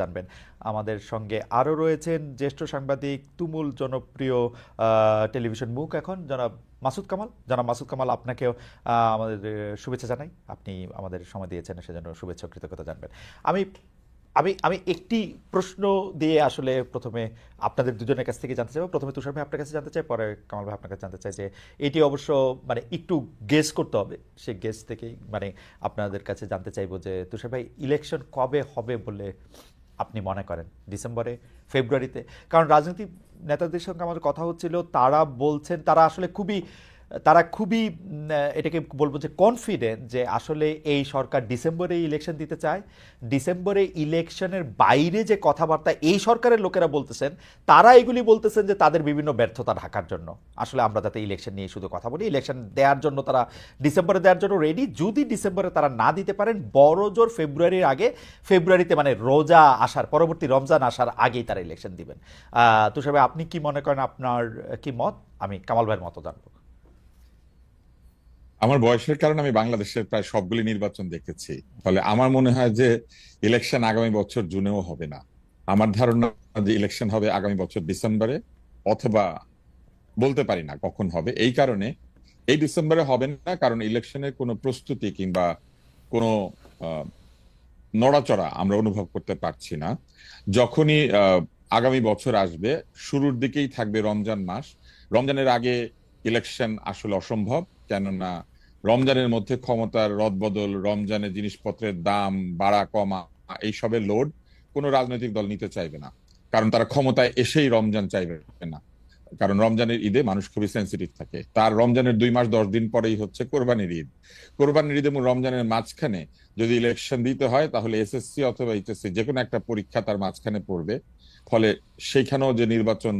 জানবেন। আমাদের সঙ্গে আরও রয়েছেন জ্যেষ্ঠ সাংবাদিক, তুমুল জনপ্রিয় টেলিভিশন মুখ এখন জনাব মাসুদ কামাল। জনাব মাসুদ কামাল, আপনাকেও আমাদের শুভেচ্ছা জানাই। আপনি আমাদের সময় দিয়েছেন, সেজন্য শুভেচ্ছা ও কৃতজ্ঞতা জানবেন। আমি আমি আমি একটি প্রশ্ন দিয়ে আসলে প্রথমে আপনাদের দুজনের কাছ থেকে জানতে চাইবো। প্রথমে তুষার ভাই আপনার কাছে জানতে চাই, পরে কামাল ভাই আপনার কাছে জানতে চাই যে এটি অবশ্য মানে একটু গেস করতে হবে, সেই গেস থেকেই মানে আপনাদের কাছে জানতে চাইবো যে তুষার ভাই, ইলেকশন কবে হবে বলে আপনি মনে করেন? ডিসেম্বরে, ফেব্রুয়ারিতে? কারণ রাজনৈতিক নেতাদের সঙ্গে আমাদের কথা হচ্ছিল, তারা বলছেন তারা খুবই এটাকে বলবো যে কনফিডেন্ট যে আসলে এই সরকার ডিসেম্বরে ইলেকশন দিতে চায়। ডিসেম্বরে ইলেকশনের বাইরে যে কথাবার্তা এই সরকারের লোকেরা বলতেছেন, তারা এগুলি বলতেছেন যে তাদের বিভিন্ন ব্যর্থতা ঢাকার জন্য আসলে আমরা যাতে ইলেকশন নিয়ে শুধু কথা বলি, ইলেকশন দেওয়ার জন্য তারা ডিসেম্বরে দেওয়ার জন্য রেডি। যদি ডিসেম্বরে তারা না দিতে পারেন, বড় জোর ফেব্রুয়ারির আগে, ফেব্রুয়ারিতে মানে রোজা আসার পরবর্তী রমজান আসার আগেই তারা ইলেকশন দিবেন। তুষার ভাই, আপনি কি মনে করেন? আপনার কি মত? আমি কামাল ভাইয়ের মতো জানবো। আমার বয়সের কারণে আমি বাংলাদেশের প্রায় সবগুলি নির্বাচন দেখেছি। ফলে আমার মনে হয় যে ইলেকশন আগামী বছর জুনেও হবে না। আমার ধারণা যে ইলেকশন হবে আগামী বছর ডিসেম্বরে, অথবা বলতে পারি না কখন হবে। এই কারণে এই ডিসেম্বরে হবে না, কারণ ইলেকশনের কোনো প্রস্তুতি কিংবা কোনো আহ, নড়াচড়া আমরা অনুভব করতে পারছি না। যখনই আগামী বছর আসবে, শুরুর দিকেই থাকবে রমজান মাস। রমজানের আগে ইলেকশন আসলে অসম্ভব, কেননা রমজানের মধ্যে ক্ষমতার রদবদল, রমজানের জিনিসপত্রের দাম বাড়া কমা, এইসবের লোড কোনো রাজনৈতিক দল নিতে চাইবে না। কারণ তারা ক্ষমতায় এসেই রমজান চাইবে না। কারণ রমজানের ঈদে মানুষ খুবই সেন্সিটিভ থাকে। তার রমজানের 2 মাস 10 দিন পরেই হচ্ছে কোরবানির ঈদ। কোরবানির ঈদ এবং রমজানের মাঝখানে যদি ইলেকশন দিতে হয়, তাহলে এসএসসি অথবা এইচএসসি যে কোনো একটা পরীক্ষা তার মাঝখানে পড়বে। ফলে সেইখানেও যে নির্বাচন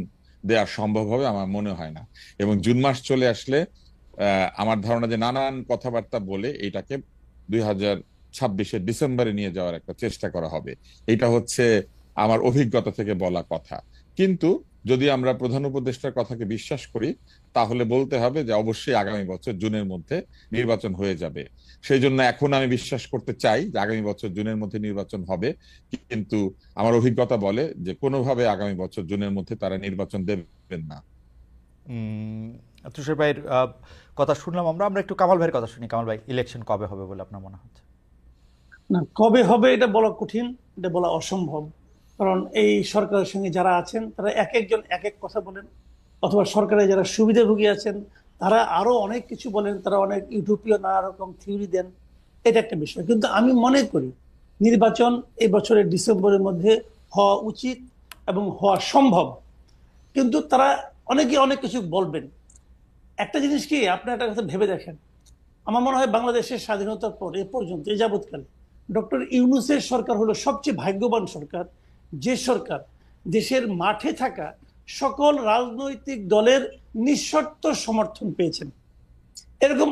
দেওয়া সম্ভব হবে আমার মনে হয় না। এবং জুন মাস চলে আসলে আমার ধারণা যে নানান কথাবার্তা বলে এইটাকে 2026-এর ডিসেম্বরে নিয়ে যাওয়ার একটা চেষ্টা করা হবে। এটা হচ্ছে আমার অভিজ্ঞতা থেকে বলা কথা। কিন্তু যদি আমরা প্রধান উপদেষ্টার কথাকে বিশ্বাস করি, তাহলে বলতে হবে যে অবশ্যই আগামী বছর জুনের মধ্যে নির্বাচন হয়ে যাবে। সেই জন্য এখন আমি বিশ্বাস করতে চাই যে আগামী বছর জুনের মধ্যে নির্বাচন হবে। কিন্তু আমার অভিজ্ঞতা বলে যে কোনোভাবে আগামী বছর জুনের মধ্যে তারা নির্বাচন দেবেন না। তুষার ভাইয়ের কথা শুনলাম, আমরা আমরা একটু কামাল ভাইয়ের কথা শুনি। কামাল ভাই, ইলেকশন কবে হবে বলে আপনার মনে হচ্ছে? না, কবে হবে এটা বলা কঠিন, এটা বলা অসম্ভব। কারণ এই সরকারের সঙ্গে যারা আছেন তারা এক একজন এক এক কথা বলেন, অথবা সরকারের যারা সুবিধাভোগী আছেন তারা আরো অনেক কিছু বলেন, তারা অনেক ইউটোপিয় নানা রকম থিওরি দেন। এটা একটা বিষয়। কিন্তু আমি মনে করি নির্বাচন এই বছরের ডিসেম্বরের মধ্যে হওয়া উচিত এবং হওয়া সম্ভব। কিন্তু তারা অনেকে অনেক কিছু বলবেন। একটা জিনিস কি, আপনি একটা কথা ভেবে দেখেন, আমার মনে হয় বাংলাদেশের স্বাধীনতার পর এ পর্যন্ত এ যাবৎকালে ডক্টর ইউনূসের সরকার হলো সবচেয়ে ভাগ্যবান সরকার, যে সরকার দেশের মাঠে থাকা সকল রাজনৈতিক দলের নিঃশর্ত সমর্থন পেয়েছেন। এরকম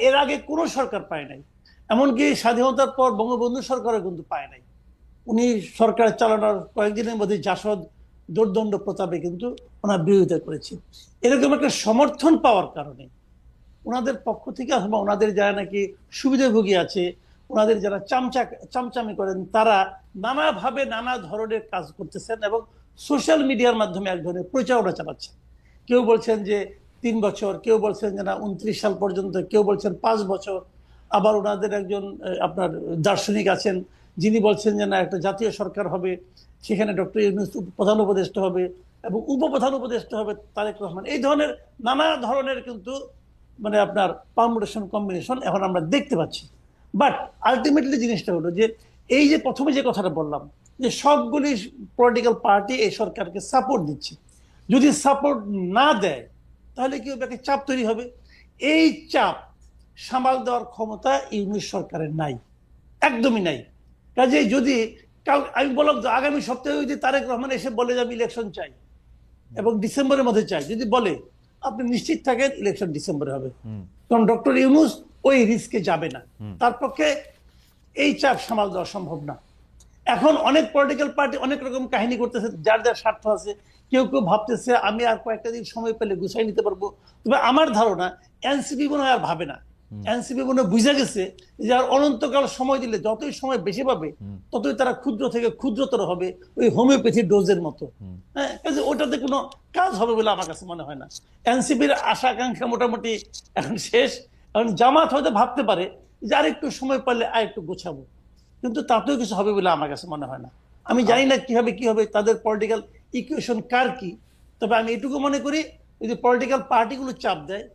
এর আগে কোনো সরকার পায় নাই। এমনকি স্বাধীনতার পর বঙ্গবন্ধু সরকারও কিন্তু পায় নাই। উনি সরকার চালানোর কয়েকদিনের মধ্যে জাসদ দোর্দণ্ড প্রতাপে কিন্তু ওনার বিরোধিতা করেছে। এরকম একটা সমর্থন পাওয়ার কারণে ওনাদের পক্ষ থেকে, অথবা ওনাদের যারা নাকি সুবিধাভোগী আছে, ওনাদের যারা চামচামি করেন, তারা নানাভাবে নানা ধরনের কাজ করতেছেন এবং সোশ্যাল মিডিয়ার মাধ্যমে এক ধরনের প্রচারণা চালাচ্ছেন। কেউ বলছেন যে 3 বছর, কেউ বলছেন যে না 29 সাল পর্যন্ত, কেউ বলছেন 5 বছর। আবার ওনাদের একজন আপনার দার্শনিক আছেন যিনি বলছেন যে না একটা জাতীয় সরকার হবে, সেখানে ডক্টর ইউনূস প্রধান উপদেষ্টা হবে এবং উপপ্রধান উপদেষ্টা হবে তারেক রহমান। এই ধরনের নানা ধরনের কিন্তু মানে আপনার পারমুটেশন কম্বিনেশন এখন আমরা দেখতে পাচ্ছি। বাট আলটিমেটলি জিনিসটা হলো যে এই যে প্রথমে যে কথাটা বললাম যে সবগুলি পলিটিক্যাল পার্টি এই সরকারকে সাপোর্ট দিচ্ছে, যদি সাপোর্ট না দেয় তাহলে কি হবে? একটা চাপ তৈরি হবে। এই চাপ সামাল দেওয়ার ক্ষমতা ইউনূস সরকারের নাই, একদমই নাই। কাজে যদি আমি বললাম তো আগামী সপ্তাহে যদি তারেক রহমান এসে বলে যে আমি ইলেকশন চাই এবং ডিসেম্বরের মধ্যে চাই, যদি বলে, আপনি নিশ্চিত থাকেন ইলেকশন ডিসেম্বরে হবে। কারণ ডক্টর ইউনূস ওই রিস্কে যাবে না, তার পক্ষে এই চাপ সামাল দেওয়া সম্ভব না। এখন অনেক পলিটিক্যাল পার্টি অনেক রকম কাহিনী করতেছে, যার যার স্বার্থ আছে। কেউ কেউ ভাবতেছে আমি আর কয়েকটা দিন সময় পেলে গুছাই নিতে পারবো। তবে আমার ধারণা এনসিপি মনে হয় আর ভাবে না, এনসিপি মনে হয় বুঝে গেছে যে আর অনন্তকাল সময় দিলে যতই সময় বেশি পাবে ততই তারা ক্ষুদ্র থেকে ক্ষুদ্রতর হবে, ওই হোমিওপ্যাথি ডোজের মতো। হ্যাঁ, কাজে ওটাতে কোনো কাজ হবে বলে আমার কাছে মনে হয় না। এনসিপির আশা আকাঙ্ক্ষা মোটামুটি এখন শেষ। এখন জামাত হয়তো ভাবতে পারে যে আর একটু সময় পারলে আর একটু গোছাবো, কিন্তু তাতেও কিছু হবে বলে আমার কাছে মনে হয় না। আমি জানি না কি হবে তাদের পলিটিক্যাল ইকুয়েশন কার কি, তবে আমি এটুকু মনে করি যদি পলিটিক্যাল পার্টিগুলো চাপ দেয়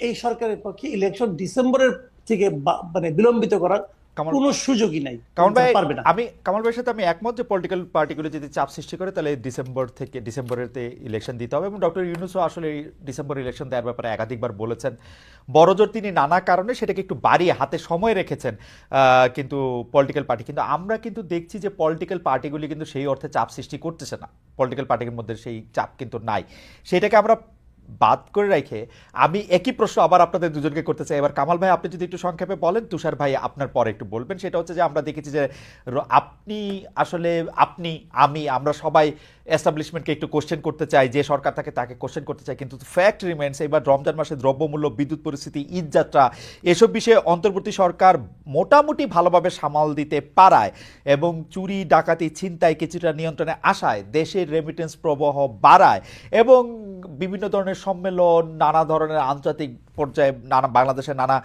এই সরকারের পক্ষে ইলেকশন ডিসেম্বরের থেকে মানে বিলম্বিত করার কোনো সুযোগই নাই, কামাল ভাই। পারবে না। কামাল ভাইয়ের সাথে আমি একমত যে পলিটিক্যাল পার্টিগুলো যদি চাপ সৃষ্টি করে তাহলে ডিসেম্বরেতে ইলেকশন দিতে হবে, এবং ডক্টর ইউনূসও আসলে এই ডিসেম্বর ইলেকশন দেওয়ার ব্যাপারে একাধিকবার বলেছেন। বড়জোর তিনি নানা কারণে সেটাকে একটু বাড়িয়ে হাতে সময় রেখেছেন, কিন্তু পলিটিক্যাল পার্টি কিন্তু আমরা কিন্তু দেখছি যে পলিটিক্যাল পার্টিগুলি কিন্তু সেই অর্থে চাপ সৃষ্টি করতেছে না, পলিটিক্যাল পার্টির মধ্যে সেই চাপ কিন্তু নাই। সেটাকে আমরা বাদ করে রেখে আমি একই প্রশ্ন আবার আপনাদের দুজনকে করতে চাই। এবার কামাল ভাই আপনি যদি একটু সংক্ষেপে বলেন, তুষার ভাই আপনার পরে একটু বলবেন। সেটা হচ্ছে যে আমরা দেখেছি যে আমরা সবাই এস্টাবলিশমেন্টকে একটু কোশ্চেন করতে চাই, যে সরকার তাকে কোশ্চেন করতে চাই, কিন্তু ফ্যাক্ট রিমেন্স এবার রমজান মাসে দ্রব্যমূল্য, বিদ্যুৎ পরিস্থিতি, ঈদযাত্রা এসব বিষয়ে অন্তর্বর্তী সরকার মোটামুটি ভালোভাবে সামাল দিতে পারায় এবং চুরি ডাকাতি ছিনতাই কিছুটা নিয়ন্ত্রণে আসায় দেশের রেমিটেন্স প্রবাহ বাড়ায় এবং বিভিন্ন ধরনের সম্মেলন, নানা ধরনের আন্তর্জাতিক পর্যায়ে বাংলাদেশের নানা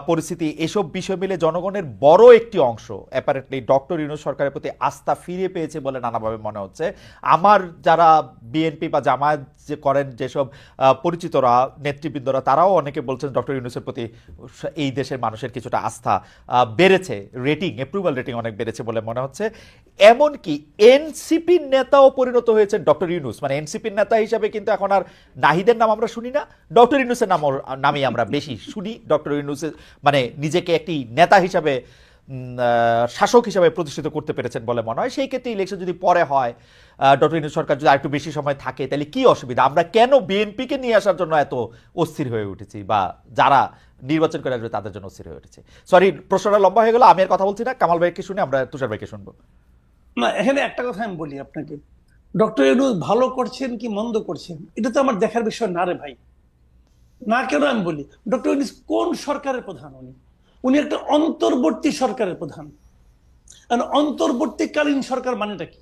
পরিস্থিতি, এসব বিষয় মিলে জনগণের বড় একটি অংশ অ্যাপারেন্টলি ডক্টর ইউনূস সরকারের প্রতি আস্থা ফিরে পেয়েছে বলে নানাভাবে মনে হচ্ছে। আমার যারা বিএনপি বা জামায়াত যে করেন যেসব পরিচিতরা, নেতৃবৃন্দরা, তারাও অনেকে বলছেন ডক্টর ইউনূসের প্রতি এই দেশের মানুষের কিছুটা আস্থা বেড়েছে, অ্যাপ্রুভাল রেটিং অনেক বেড়েছে বলে মনে হচ্ছে। এমনকি এনসিপির নেতাও পরিণত হয়েছেন ডক্টর ইউনূস, মানে এনসিপির নেতা হিসাবে কিন্তু এখন আর নাহিদের নাম আমরা শুনি না, ডক্টর ইউনূসের নামেই আমরা বেশি শুনি। ডক্টর ইউনূসের মানে নিজেকে একটি নেতা হিসাবে, শাসক হিসাবে প্রতিষ্ঠিত করতে পেরেছেন বলে মনে হয়। সেই ক্ষেত্রে ইলেকশন যদি পরে হয়, ডক্টর ইউনূস সরকার যদি আরেকটু বেশি সময় থাকে, তাহলে কি অসুবিধা? আমরা কেন বিএনপিকে নিয়ে আসার জন্য এত অস্থির হয়ে উঠেছি, বা যারা নির্বাচন করে আসবে তাদের জন্য অস্থির হয়ে উঠেছে? সরি, প্রশ্নটা লম্বা হয়ে গেল, আমি আর কথা বলছি না। কামাল ভাইকে শুনে আমরা তুষার ভাইকে শুনবো। না, এখানে একটা কথা আমি বলি আপনাকে, ডক্টর ইউনূস ভালো করছেন কি মন্দ করছেন এটা তো আমার দেখার বিষয় না রে ভাই। না, কেন আমি বলি, ডক্টর ইউনূস কোন সরকারের প্রধান? উনি একটা অন্তর্বর্তী সরকারের প্রধান। অন্তর্বর্তীকালীন সরকার মানেটা কি?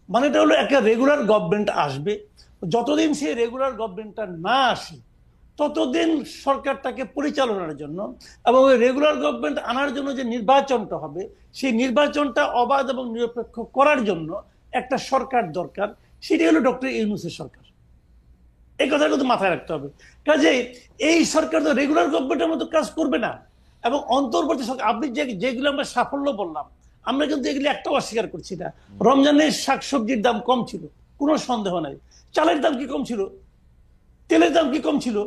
মানেটা হলো একটা রেগুলার গভর্নমেন্ট আসবে, যতদিন সেই রেগুলার গভর্নমেন্টটা না আসে ততদিন সরকারটাকে পরিচালনার জন্য এবং ওই রেগুলার গভর্নমেন্ট আনার জন্য যে নির্বাচনটা হবে সেই নির্বাচনটা অবাধ এবং নিরপেক্ষ করার জন্য একটা সরকার দরকার। সেটি হলো ডক্টর ইউনূসের সরকার। এই কথাটা কিন্তু মাথায় রাখতে হবে। কাজেই এই সরকার তো রেগুলার গভর্নমেন্টের মতো কাজ করবে না। এবং অন্তর্বর্তী সরকার, আপনি যেগুলো আমরা সাফল্য বললাম, আমরা কিন্তু এগুলি একটাও অস্বীকার করছি না। রমজানের শাকসবজির দাম কম ছিল, কোনো সন্দেহ নাই। চালের দাম কি কম ছিল? তেলের দাম কি কম ছিল?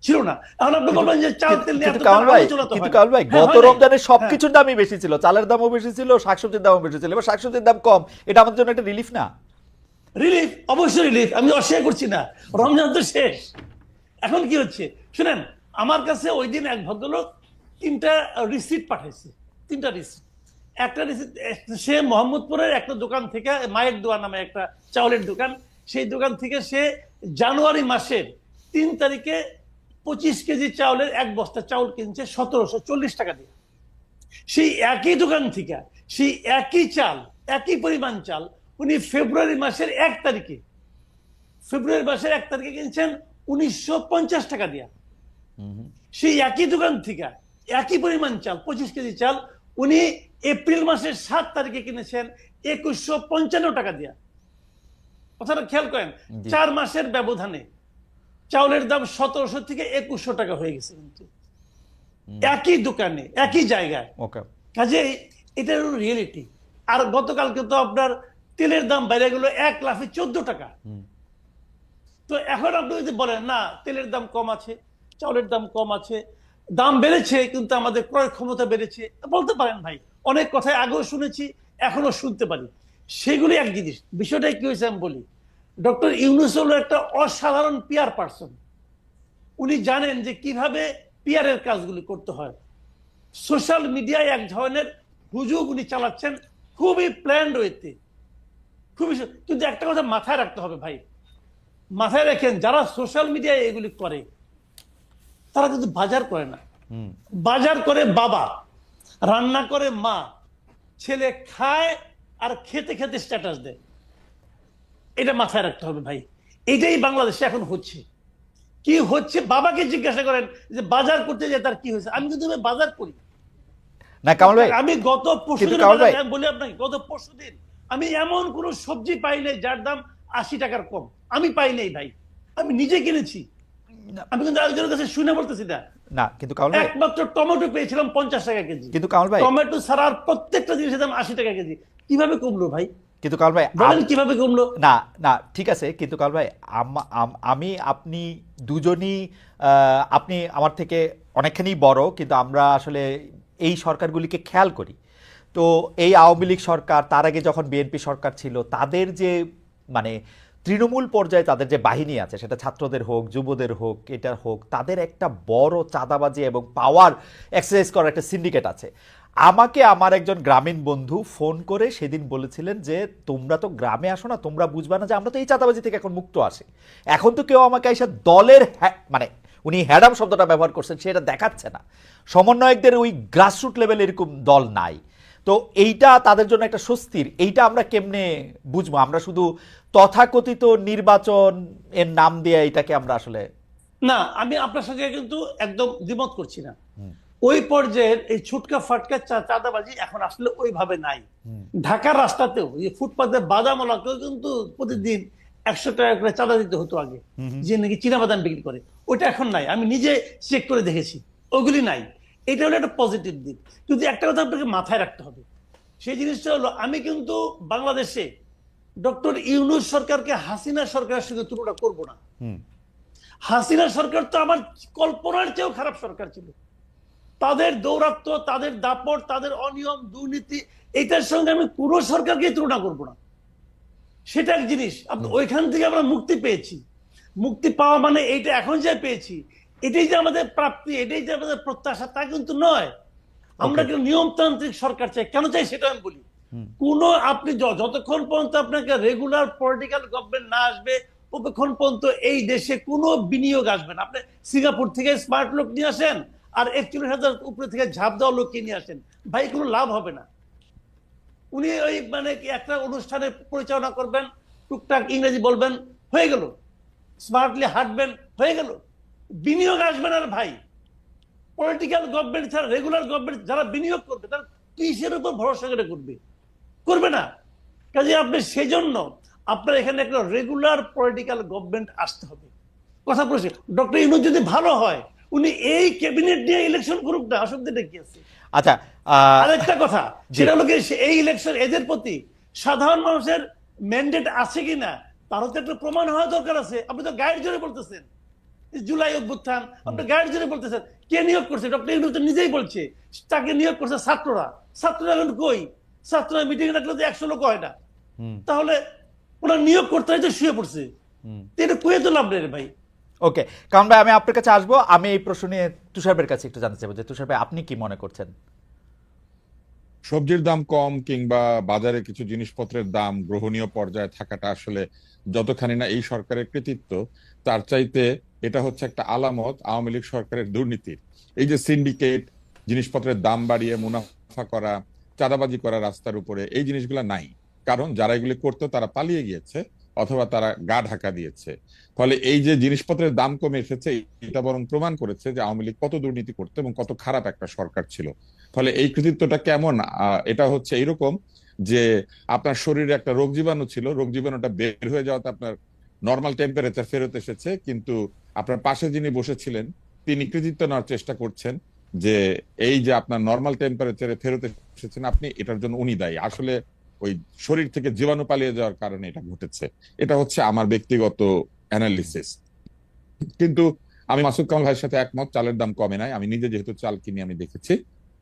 ছিল না। এখন আপনি বলবেন যে চাল তেল নিয়ে কিন্তু কামাল ভাই গত রমজানে সবকিছুর দামই বেশি ছিল, চালের দামও বেশি ছিল, শাকসবজির দামও বেশি ছিল। এবার শাকসবজির দাম কম, এটা আমাদের জন্য একটা রিলিফ না? রিলিফ, অবশ্যই রিলিফ, আমি অস্বীকার করছি না। রমজান তো শেষ, এখন কি হচ্ছে শুনেন। আমার কাছে ওই দিন এক ভদ্রলোক 3টা রিসিট পাঠাইছে, 3টা রিসিট। একটা রিসিট সে মোহাম্মদপুরের একটা দোকান থেকে, মায়ের দোয়া নামে একটা চাউলের দোকান, সেই দোকান থেকে সে জানুয়ারি মাসের 3 তারিখে 25 কেজি চাউলের এক বস্তা চাউল কিনছে 1740 টাকা দিয়ে। সেই একই দোকান থেকে সেই একই চাল, একই পরিমাণ চাল উনি ফেব্রুয়ারি মাসের 1 তারিখে কিনছেন 1950 টাকা দিয়া। সেই একই দোকান থেকে একই পরিমাণ চাল, 25 কেজি চাল, উনি এপ্রিল মাসের 7 তারিখে কিনেছেন 2155 টাকা দিয়া। কথাটা খেয়াল করেন, 4 মাসের ব্যবধানে চাউলের দাম 1700 থেকে 2100 টাকা হয়ে গেছে, কিন্তু একই দোকানে একই জায়গায়। কাজে এটা হলো রিয়েলিটি। আর গতকালকে তো আপনার তেলের দাম বেড়ে গেল 1 লাফে 14 টাকা। তো এখন আপনি যদি বলেন না তেলের দাম কম আছে, চাউলের দাম কম আছে, দাম বেড়েছে কিন্তু আমাদের ক্রয় ক্ষমতা বেড়েছে, বলতে পারেন ভাই। অনেক কথাই আগেও শুনেছি, এখনো শুনতে পারি। সেগুলি এক জিনিস। বিষয়টা কি হয়েছে আমি বলি, ডক্টর ইউনূস হলো একটা অসাধারণ পিআর পার্সন। উনি জানেন যে কিভাবে পিআরের কাজগুলি করতে হয়। সোশ্যাল মিডিয়ায় এক ধরনের হুজুগ উনি চালাচ্ছেন খুবই প্ল্যান্ড ওয়েতে, খুবই। কিন্তু একটা কথা মাথায় রাখতে হবে ভাই, মাথায় রাখেন, যারা সোশ্যাল মিডিয়ায় এগুলি করে তারা কিন্তু বাজার করে না, হুম। বাজার করে বাবা, রান্না করে মা, ছেলে খায় আর খেতে খেতে স্ট্যাটাস দেয়। এটা মাথায় রাখতে হবে ভাই। এটাই বাংলাদেশে এখন হচ্ছে। কি হচ্ছে বাবাকে জিজ্ঞাসা করেন যে বাজার করতে যায় তার কি হয়েছে। আমি কিন্তু বাজার করি। না কামাল ভাই, আমি গত পরশু কিন্তু দিন কামাল ভাই, আমি বলি আপনাকে, গত পরশু দিন আমি এমন কোন সবজি পাই নাই যার দাম 80 টাকার কম। আমি পাই নাই ভাই, আমি নিজে কিনেছি। আমি কিন্তু আরেকজনের কাছে শুনে বলতেছি না। না কিন্তু কামাল ভাই, একমাত্র টমেটো পেয়েছিলাম 50 টাকা কেজি, কিন্তু কামাল ভাই, টমেটো ছাড়া আর প্রত্যেকটা জিনিসের দাম 80 টাকা কেজি। কিভাবে কমলো ভাই? কিন্তু কামাল ভাই, বলেন কিভাবে কমলো? না না ঠিক আছে, কিন্তু কামাল ভাই, আমি আপনি দুজনই, আপনি আমার থেকে অনেকখানি বড়, কিন্তু আমরা আসলে এই সরকারগুলিকে খেয়াল করি। তো এই আওয়ামী লীগ সরকার, তার আগে যখন বিএনপি সরকার ছিল, তাদের যে মানে তৃণমূল পর্যায়ে তাদের যে বাহিনী আছে, সেটা ছাত্রদের হোক, যুবদের হোক, এটা হোক, তাদের একটা বড় চাঁদাবাজি এবং পাওয়ার এক্সারসাইজ করার একটা সিন্ডিকেট আছে। আমাকে আমার একজন গ্রামীণ বন্ধু ফোন করে সেদিন বলেছিলেন যে তোমরা তো গ্রামে আসো না, তোমরা বুঝবা না যে আমরা তো এই চাঁদাবাজি থেকে এখন মুক্ত আছি। এখন তো কেউ আমাকে এসে দলের মানে উনি হ্যাডাম শব্দটা ব্যবহার করছেন, সেটা দেখাচ্ছে না। সমন্বয়কদের ওই গ্রাসরুট লেভেল এরকম দল নাই। তো এইটা তাদের জন্য একটা স্বস্তির। এইটা আমরা কেমনে বুঝবো? আমরা শুধু তথাকথিত নির্বাচন এর নাম দিয়ে এটাকে আমরা আসলে, না, আমি আপনার সঙ্গে কিন্তু একদম দ্বিমত করছি না। ওই পর্যায়ের এই ছুটকা ফাটকা চাঁদাবাজি এখন আসলে ওইভাবে নাই। ঢাকার রাস্তাতেও এই ফুটপাতে বাদামওয়ালাকেও কিন্তু প্রতিদিন 100 টাকা করে চাঁদা দিতে হতো আগে, যে নাকি চীনা বাদাম বিক্রি করে। ওইটা এখন নাই, আমি নিজে চেক করে দেখেছি, ওগুলি নাই। এটা হলো একটা পজিটিভ দিক। কিন্তু একটা কথা আপনাকে মাথায় রাখতে হবে, সেই জিনিসটা হলো আমি কিন্তু বাংলাদেশে ডক্টর ইউনূস সরকারকে হাসিনা সরকারের সঙ্গে তুলনা করব না। হাসিনা সরকার তো আমার কল্পনার চেয়েও খারাপ সরকার ছিল। তাদের দৌরাত্ম্য, তাদের দাপট, তাদের অনিয়ম, দুর্নীতি, এটার সঙ্গে আমি পুরো সরকারকে তুলনা করব না। সেটা এক জিনিস। ওইখান থেকে আমরা মুক্তি পেয়েছি। মুক্তি পাওয়া মানে এইটা এখন যে পেয়েছি, এটাই যে আমাদের প্রাপ্তি, এটাই যে আমাদের প্রত্যাশা, তা কিন্তু নয়। আমরা কিন্তু নিয়মতান্ত্রিক সরকার চাই। কেন চাই সেটা আমি বলি। কোন আপনি যতক্ষণ পর্যন্ত আপনাকে রেগুলার পলিটিক্যাল গভর্নমেন্ট না আসবে, ততক্ষণ পর্যন্ত এই দেশে কোনো বিনিয়োগ আসবে না। আপনি সিঙ্গাপুর থেকে স্মার্ট লোক নিয়ে আসেন আর 41,000 উপরে থেকে ঝাঁপ দেওয়া লোককে নিয়ে আসেন, ভাই কোনো লাভ হবে না। উনি ওই মানে একটা অনুষ্ঠানে পরিচালনা করবেন, টুকটাক ইংরেজি বলবেন, হয়ে গেল। স্মার্টলি হাঁটবেন, হয়ে গেল। বিনিয়োগ আসবে না ভাই। পলিটিক্যাল গভর্নমেন্ট ছাড়া রেগুলার গভর্নমেন্ট যারা বিনিয়োগ করবে, তারা কিসের উপর ভরসা করে করবে? করবে না। কাজে আপনি সেই জন্য আপনার এখানে একটা রেগুলার পলিটিক্যাল গভর্নমেন্ট আসতে হবে। কথা বলছি, ডক্টর ইউনূস যদি ভালো হয়, উনি এই ক্যাবিনেট নিয়ে ইলেকশন করুক না, অসুবিধাটা কি আছে? আচ্ছা, আরেকটা কথা, সেটা হলো কি, এই ইলেকশন এদের প্রতি সাধারণ মানুষের ম্যান্ডেট আছে কিনা তারও তো একটা প্রমাণ হওয়া দরকার আছে। আপনি তো গাইড জোরে বলতেছেন জুলাই অভ্যুত্থান, আপনি গাইড জোরে বলতেছেন। কে নিয়োগ করছে? ডক্টর ইউনূস তো নিজেই বলছে তাকে নিয়োগ করছে ছাত্ররা। ছাত্ররা এখন কই? ছাত্ররা মিটিং রাখলে তো 100 লোক হয় না। তাহলে ওরা নিয়োগ করতে হয় তো শুয়ে পড়ছে। এটা কয়ে তো লাভ নেই ভাই। ওকে, কারণ ভাই আমি আপনার কাছে আসবো। আমি এই প্রশ্ন নিয়ে তুষারের কাছে একটু জানতে চাইবো যে তুষার ভাই আপনি কি মনে করছেন? সবজির দাম কম কিংবা বাজারে কিছু জিনিসপত্রের দাম গ্রহণীয় পর্যায়ে থাকাটা আসলে যতখানি না এই সরকারের কৃতিত্ব, তার চাইতে এটা হচ্ছে একটা আলামত আওয়ামী লীগ সরকারের দুর্নীতির। এই যে সিন্ডিকেট, জিনিসপত্রের দাম বাড়িয়ে মুনাফা করা, চাঁদাবাজি করা রাস্তার উপরে, এই জিনিসগুলো নাই। কারণ যারা এগুলি করতো তারা পালিয়ে গিয়েছে অথবা তারা গা ঢাকা দিয়েছে। ফলে এই যে জিনিসপত্রের দাম কমে এসেছে, এটা বরং প্রমাণ করেছে যে আওয়ামী লীগ কত দুর্নীতি করতো এবং কত খারাপ একটা সরকার ছিল। ফলে এই কৃতিত্বটা কেমন, এটা হচ্ছে এইরকম যে আপনার শরীরে একটা রোগ জীবাণু ছিল, রোগ জীবাণুটা বের হয়ে যাওয়াতে আপনার নর্মাল টেম্পারেচার ফেরত এসেছে, কিন্তু আপনার পাশে যিনি বসেছিলেন তিনি কৃতিত্ব নেওয়ার চেষ্টা করছেন যে এই যে আপনার নর্মাল টেম্পারেচারে ফেরত এসেছেন আপনি, এটার জন্য উনি দায়ী। আসলে ওই শরীর থেকে জীবাণু পালিয়ে যাওয়ার কারণে এটা ঘটেছে। এটা হচ্ছে আমার ব্যক্তিগত অ্যানালিসিস। কিন্তু আমি মাসুদ কামাল ভাইয়ের সাথে একমত, চালের দাম কমে নাই। আমি নিজে যেহেতু চাল কিনি, আমি দেখেছি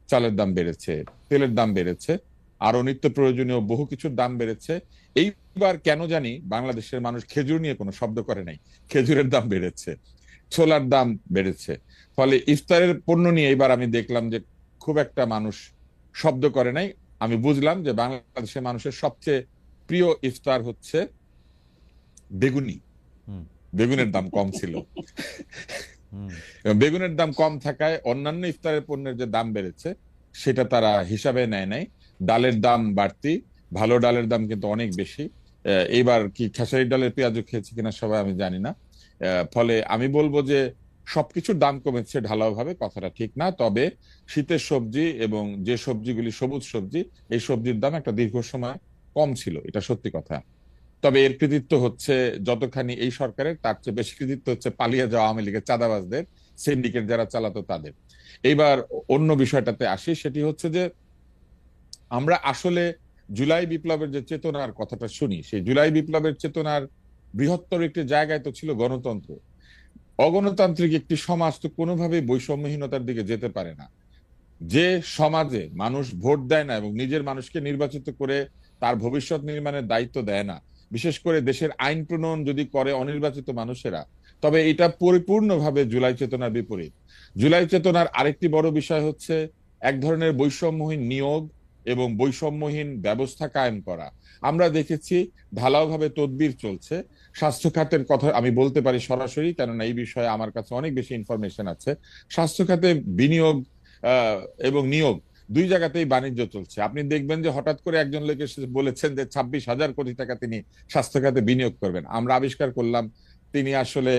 চালের দাম বেড়েছে, তেলের দাম বেড়েছে, আরো নিত্য প্রয়োজনীয় বহু কিছুর দাম বেড়েছে। এইবার কেন জানি বাংলাদেশের মানুষ খেজুর নিয়ে কোনো শব্দ করে নাই, খেজুরের দাম বেড়েছে, ছোলার দাম বেড়েছে। ফলে ইফতারের পণ্য নিয়ে এবার আমি দেখলাম যে খুব একটা মানুষ শব্দ করে নাই। আমি বুঝলাম যে বাংলাদেশের মানুষের সবচেয়ে প্রিয় ইফতার হচ্ছে বেগুনি। বেগুনের দাম কম ছিল। এবং বেগুনের দাম কম থাকায় অন্যান্য ইফতারের পণ্যের যে দাম বেড়েছে সেটা তারা হিসাবে নেয় নাই। ডালের দাম বাড়তি, ভালো ডালের দাম কিন্তু অনেক বেশি। এইবার কি খেসারি ডালের পেঁয়াজও খেয়েছে কিনা সবাই আমি জানি না। ফলে আমি বলবো যে সবকিছুর দাম কমেছে ঢালাও ভাবে, কথাটা ঠিক না। তবে শীতের সবজি এবং যে সবজিগুলি সবুজ সবজি, এই সবজির দাম একটা দীর্ঘ সময় কম ছিল, এটা সত্যি কথা। তবে এর কৃতিত্ব হচ্ছে যতখানি এই সরকারের, তার চেয়ে বেশি কৃতিত্ব হচ্ছে পালিয়ে যাওয়া আওয়ামী লীগের চাঁদাবাজদের, সিন্ডিকেট যারা চালাতো তাদের। এইবার অন্য বিষয়টাতে আসি, সেটি হচ্ছে যে আমরা আসলে জুলাই বিপ্লবের যে চেতনার কথাটা শুনি, সেই জুলাই বিপ্লবের চেতনার বৃহত্তর একটি জায়গায় তো ছিল গণতন্ত্র। অগণতান্ত্রিক একটি সমাজ তো কোনোভাবেই বৈষম্যহীনতার দিকে যেতে পারে না। যে সমাজে মানুষ ভোট দেয় না এবং নিজের মানুষকে নির্বাচিত করে তার ভবিষ্যৎ নির্মাণের দায়িত্ব দেয় না, বিশেষ করে দেশের আইন প্রণয়ন যদি করে অনির্বাচিত মানুষেরা, তবে এটা পরিপূর্ণভাবে জুলাই চেতনার বিপরীত। জুলাই চেতনার আরেকটি বড় বিষয় হচ্ছে এক ধরনের বৈষম্যহীন নিয়োগ এবং বৈষম্যহীন ব্যবস্থা কায়েম করা। আমরা দেখেছি ঢালাওভাবে তদবির চলছে। স্বাস্থ্য খাতের কথা আমি বলতে পারি সরাসরি, কেননা এই বিষয়ে আমার কাছে অনেক বেশি ইনফরমেশন আছে। স্বাস্থ্য খাতে বিনিয়োগ এবং নিয়োগ দুই জায়গাতেই বাণিজ্য চলছে। আপনি দেখবেন যে হঠাৎ করে একজন লোক এসে বলেছেন যে 26,000 কোটি টাকা তিনি স্বাস্থ্য খাতে বিনিয়োগ করবেন। আমরা আবিষ্কার করলাম তিনি আসলে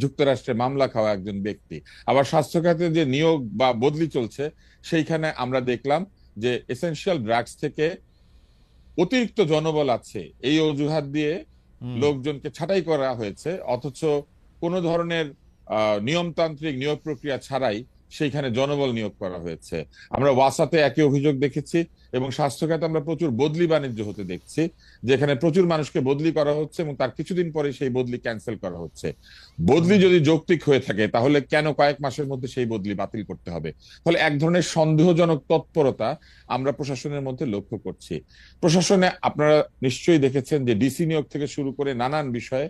যুক্তরাষ্ট্রে মামলা খাওয়া একজন ব্যক্তি। আবার স্বাস্থ্য খাতে যে নিয়োগ বা বদলি চলছে, সেইখানে আমরা দেখলাম যে এসেনশিয়াল ড্রাগস থেকে অতিরিক্ত জনবল আছে এই অজুহাত দিয়ে লোকজনকে ছাঁটাই করা হয়েছে, অথচ কোনো ধরনের নিয়মতান্ত্রিক নিয়োগ প্রক্রিয়া ছাড়াই সেইখানে জনবল নিয়োগ করা হয়েছে। আমরা ওয়াসাতে একই অভিযোগ দেখেছি এবং স্বাস্থ্য খাতে আমরা প্রচুর বদলি বাণিজ্য হতে দেখছি, যেখানে প্রচুর মানুষকে বদলি করা হচ্ছে এবং তার কিছুদিন পরে সেই বদলি ক্যান্সেল করা হচ্ছে। বদলি যদি যৌক্তিক হয়ে থাকে তাহলে কেন কয়েক মাসের মধ্যে সেই বদলি বাতিল করতে হবে? ফলে এক ধরনের সন্দেহজনক তৎপরতা আমরা প্রশাসনের মধ্যে লক্ষ্য করছি। প্রশাসনে আপনারা নিশ্চয়ই দেখেছেন যে ডিসি নিয়োগ থেকে শুরু করে নানান বিষয়ে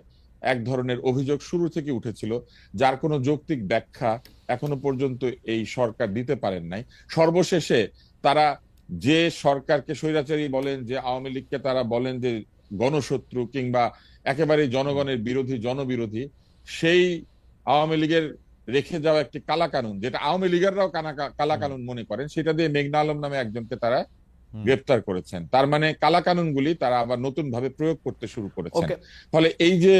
এক ধরনের অভিযোগ শুরু থেকে উঠেছিল, যার কোনো যৌক্তিক ব্যাখ্যা এখনো পর্যন্ত এই সরকার দিতে পারেন নাই। সর্বশেষে তারা যে সরকারকে স্বৈরাচারী বলেন, যে আওয়ামী লীগকে তারা বলেন যে গণশত্রু কিংবা একেবারে জনগণের বিরোধী, জনবিরোধী, সেই আওয়ামী লীগের রেখে যাওয়া একটি কালা কানুন, যেটা আওয়ামী লীগেররাও কালা কানুন মনে করেন, সেটা দিয়ে মেঘনা আলম নামে একজনকে তারা গ্রেপ্তার করেছেন। তার মানে কালা কানুনগুলি তারা আবার নতুন ভাবে প্রয়োগ করতে শুরু করেছেন। ফলে এই যে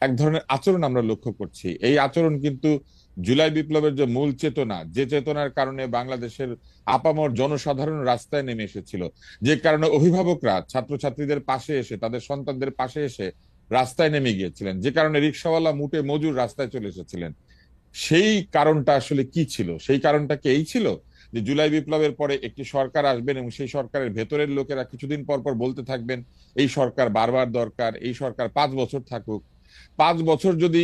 এক ধরনের আচরণ আমরা লক্ষ্য করছি, এই আচরণ কিন্তু জুলাই বিপ্লবের যে মূল চেতনা, যে চেতনার কারণে বাংলাদেশের আপামর জনসাধারণ রাস্তায় নেমে এসেছিল, যে কারণে অভিভাবকরা ছাত্রছাত্রীদের পাশে এসে, তাদের সন্তানদের পাশে এসে রাস্তায় নেমে গিয়েছিলেন, যে কারণে রিক্সাওয়ালা মুটে মজুর রাস্তায় চলে এসেছিলেন, সেই কারণটা আসলে কি ছিল? সেই কারণটা কি এই ছিল যে জুলাই বিপ্লবের পরে একটি সরকার আসবেন এবং সেই সরকারের ভেতরের লোকেরা কিছুদিন পর পর বলতে থাকবেন এই সরকার বারবার দরকার, এই সরকার 5 বছর থাকুক। 5 বছর যদি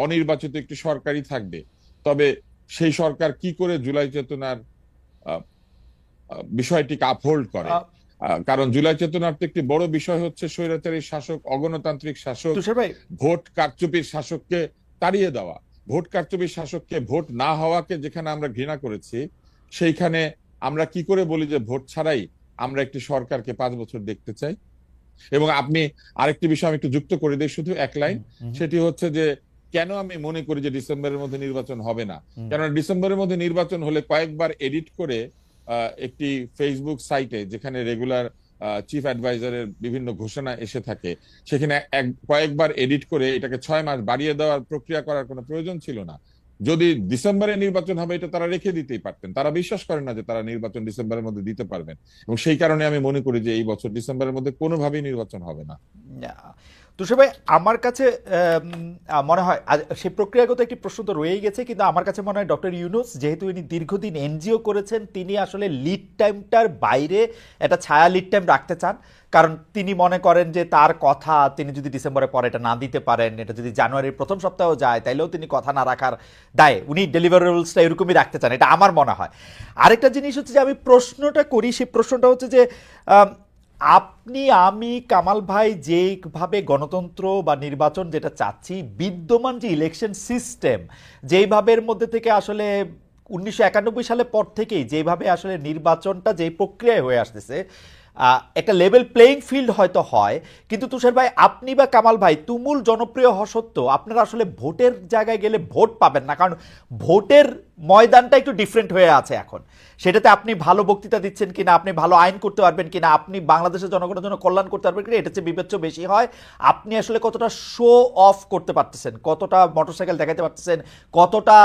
অনির্বাচিত একটি সরকারই থাকবে, তবে সেই সরকার কি করে জুলাই চেতনার বিষয়টিকে আপহোল্ড করে? কারণ জুলাই চেতনার তো একটি বড় বিষয় হচ্ছে স্বৈরাচারী শাসক, অগণতান্ত্রিক শাসক, ভোট কারচুপির শাসককে তাড়িয়ে দেওয়া। ভোট কারচুপির শাসককে, ভোট না হওয়াকে যেখানে আমরা ঘৃণা করেছি, সেইখানে আমরা কি করে বলি যে ভোট ছাড়াই আমরা একটি সরকারকে 5 বছর দেখতে চাই? এবং আপনি আরেকটি বিষয় আমি একটু যুক্ত করে দিই, শুধু এক লাইন, সেটি হচ্ছে যে কেন আমি মনে করি যে ডিসেম্বরের মধ্যে নির্বাচন হবে না। কেননা ডিসেম্বরের মধ্যে নির্বাচন হলে কয়েকবার এডিট করে একটি ফেসবুক সাইটে, যেখানে রেগুলার চিফ অ্যাডভাইজারের বিভিন্ন ঘোষণা এসে থাকে, সেখানে কয়েকবার এডিট করে এটাকে 6 মাস বাড়িয়ে দেওয়ার প্রক্রিয়া করার কোনো প্রয়োজন ছিল না। যদি ডিসেম্বরে নির্বাচন হবে এটা তারা রেখে দিতেই পারতেন। তারা বিশ্বাস করেন না যে তারা নির্বাচন ডিসেম্বরের মধ্যে দিতে পারবেন, এবং সেই কারণে আমি মনে করি যে এই বছর ডিসেম্বরের মধ্যে কোনোভাবেই নির্বাচন হবে না। তুষার ভাই, আমার কাছে মনে হয় সেই প্রক্রিয়াগত একটি প্রশ্ন তো রয়েই গেছে, কিন্তু আমার কাছে মনে হয় ডক্টর ইউনূস যেহেতু ইনি দীর্ঘদিন এনজিও করেছেন, তিনি আসলে লিড টাইমটার বাইরে একটা ছায়া লিড টাইম রাখতে চান। কারণ তিনি মনে করেন যে তার কথা তিনি যদি ডিসেম্বরের পরে এটা না দিতে পারেন, এটা যদি জানুয়ারির প্রথম সপ্তাহেও যায়, তাইলেও তিনি কথা না রাখার দায়ে উনি ডেলিভারেবলসটা এরকমই রাখতে চান, এটা আমার মনে হয়। আরেকটা জিনিস হচ্ছে যে আমি প্রশ্নটা করি, সেই প্রশ্নটা হচ্ছে যে আপনি, আমি, কামাল ভাই যেইভাবে গণতন্ত্র বা নির্বাচন যেটা চাচ্ছি, বিদ্যমান যে ইলেকশন সিস্টেম যেইভাবের মধ্যে থেকে আসলে 1991 সালের পর থেকেই যেভাবে আসলে নির্বাচনটা যেই প্রক্রিয়ায় হয়ে আসতেছে, একটা লেভেল প্লেইং ফিল্ড হয়তো হয়, কিন্তু তুষার ভাই আপনি বা কামাল ভাই তুমুল জনপ্রিয় হওয়া সত্ত্বেও আপনারা আসলে ভোটের জায়গায় গেলে ভোট পাবেন না, কারণ ভোটের ময়দানটা একটু ডিফারেন্ট হয়ে আছে এখন। সেটাতে আপনি ভালো বক্তৃতা দিচ্ছেন কিনা, আপনি ভালো আইন করতে পারবেন কিনা, আপনি বাংলাদেশের জনগণের জন্য কল্যাণ করতে পারবেন কিনা, এটা চেয়ে বিবেচ্য বেশি হয় আপনি আসলে কতটা শো অফ করতে পারতেছেন, কতটা মোটরসাইকেল দেখাতে পারতেছেন, কতটা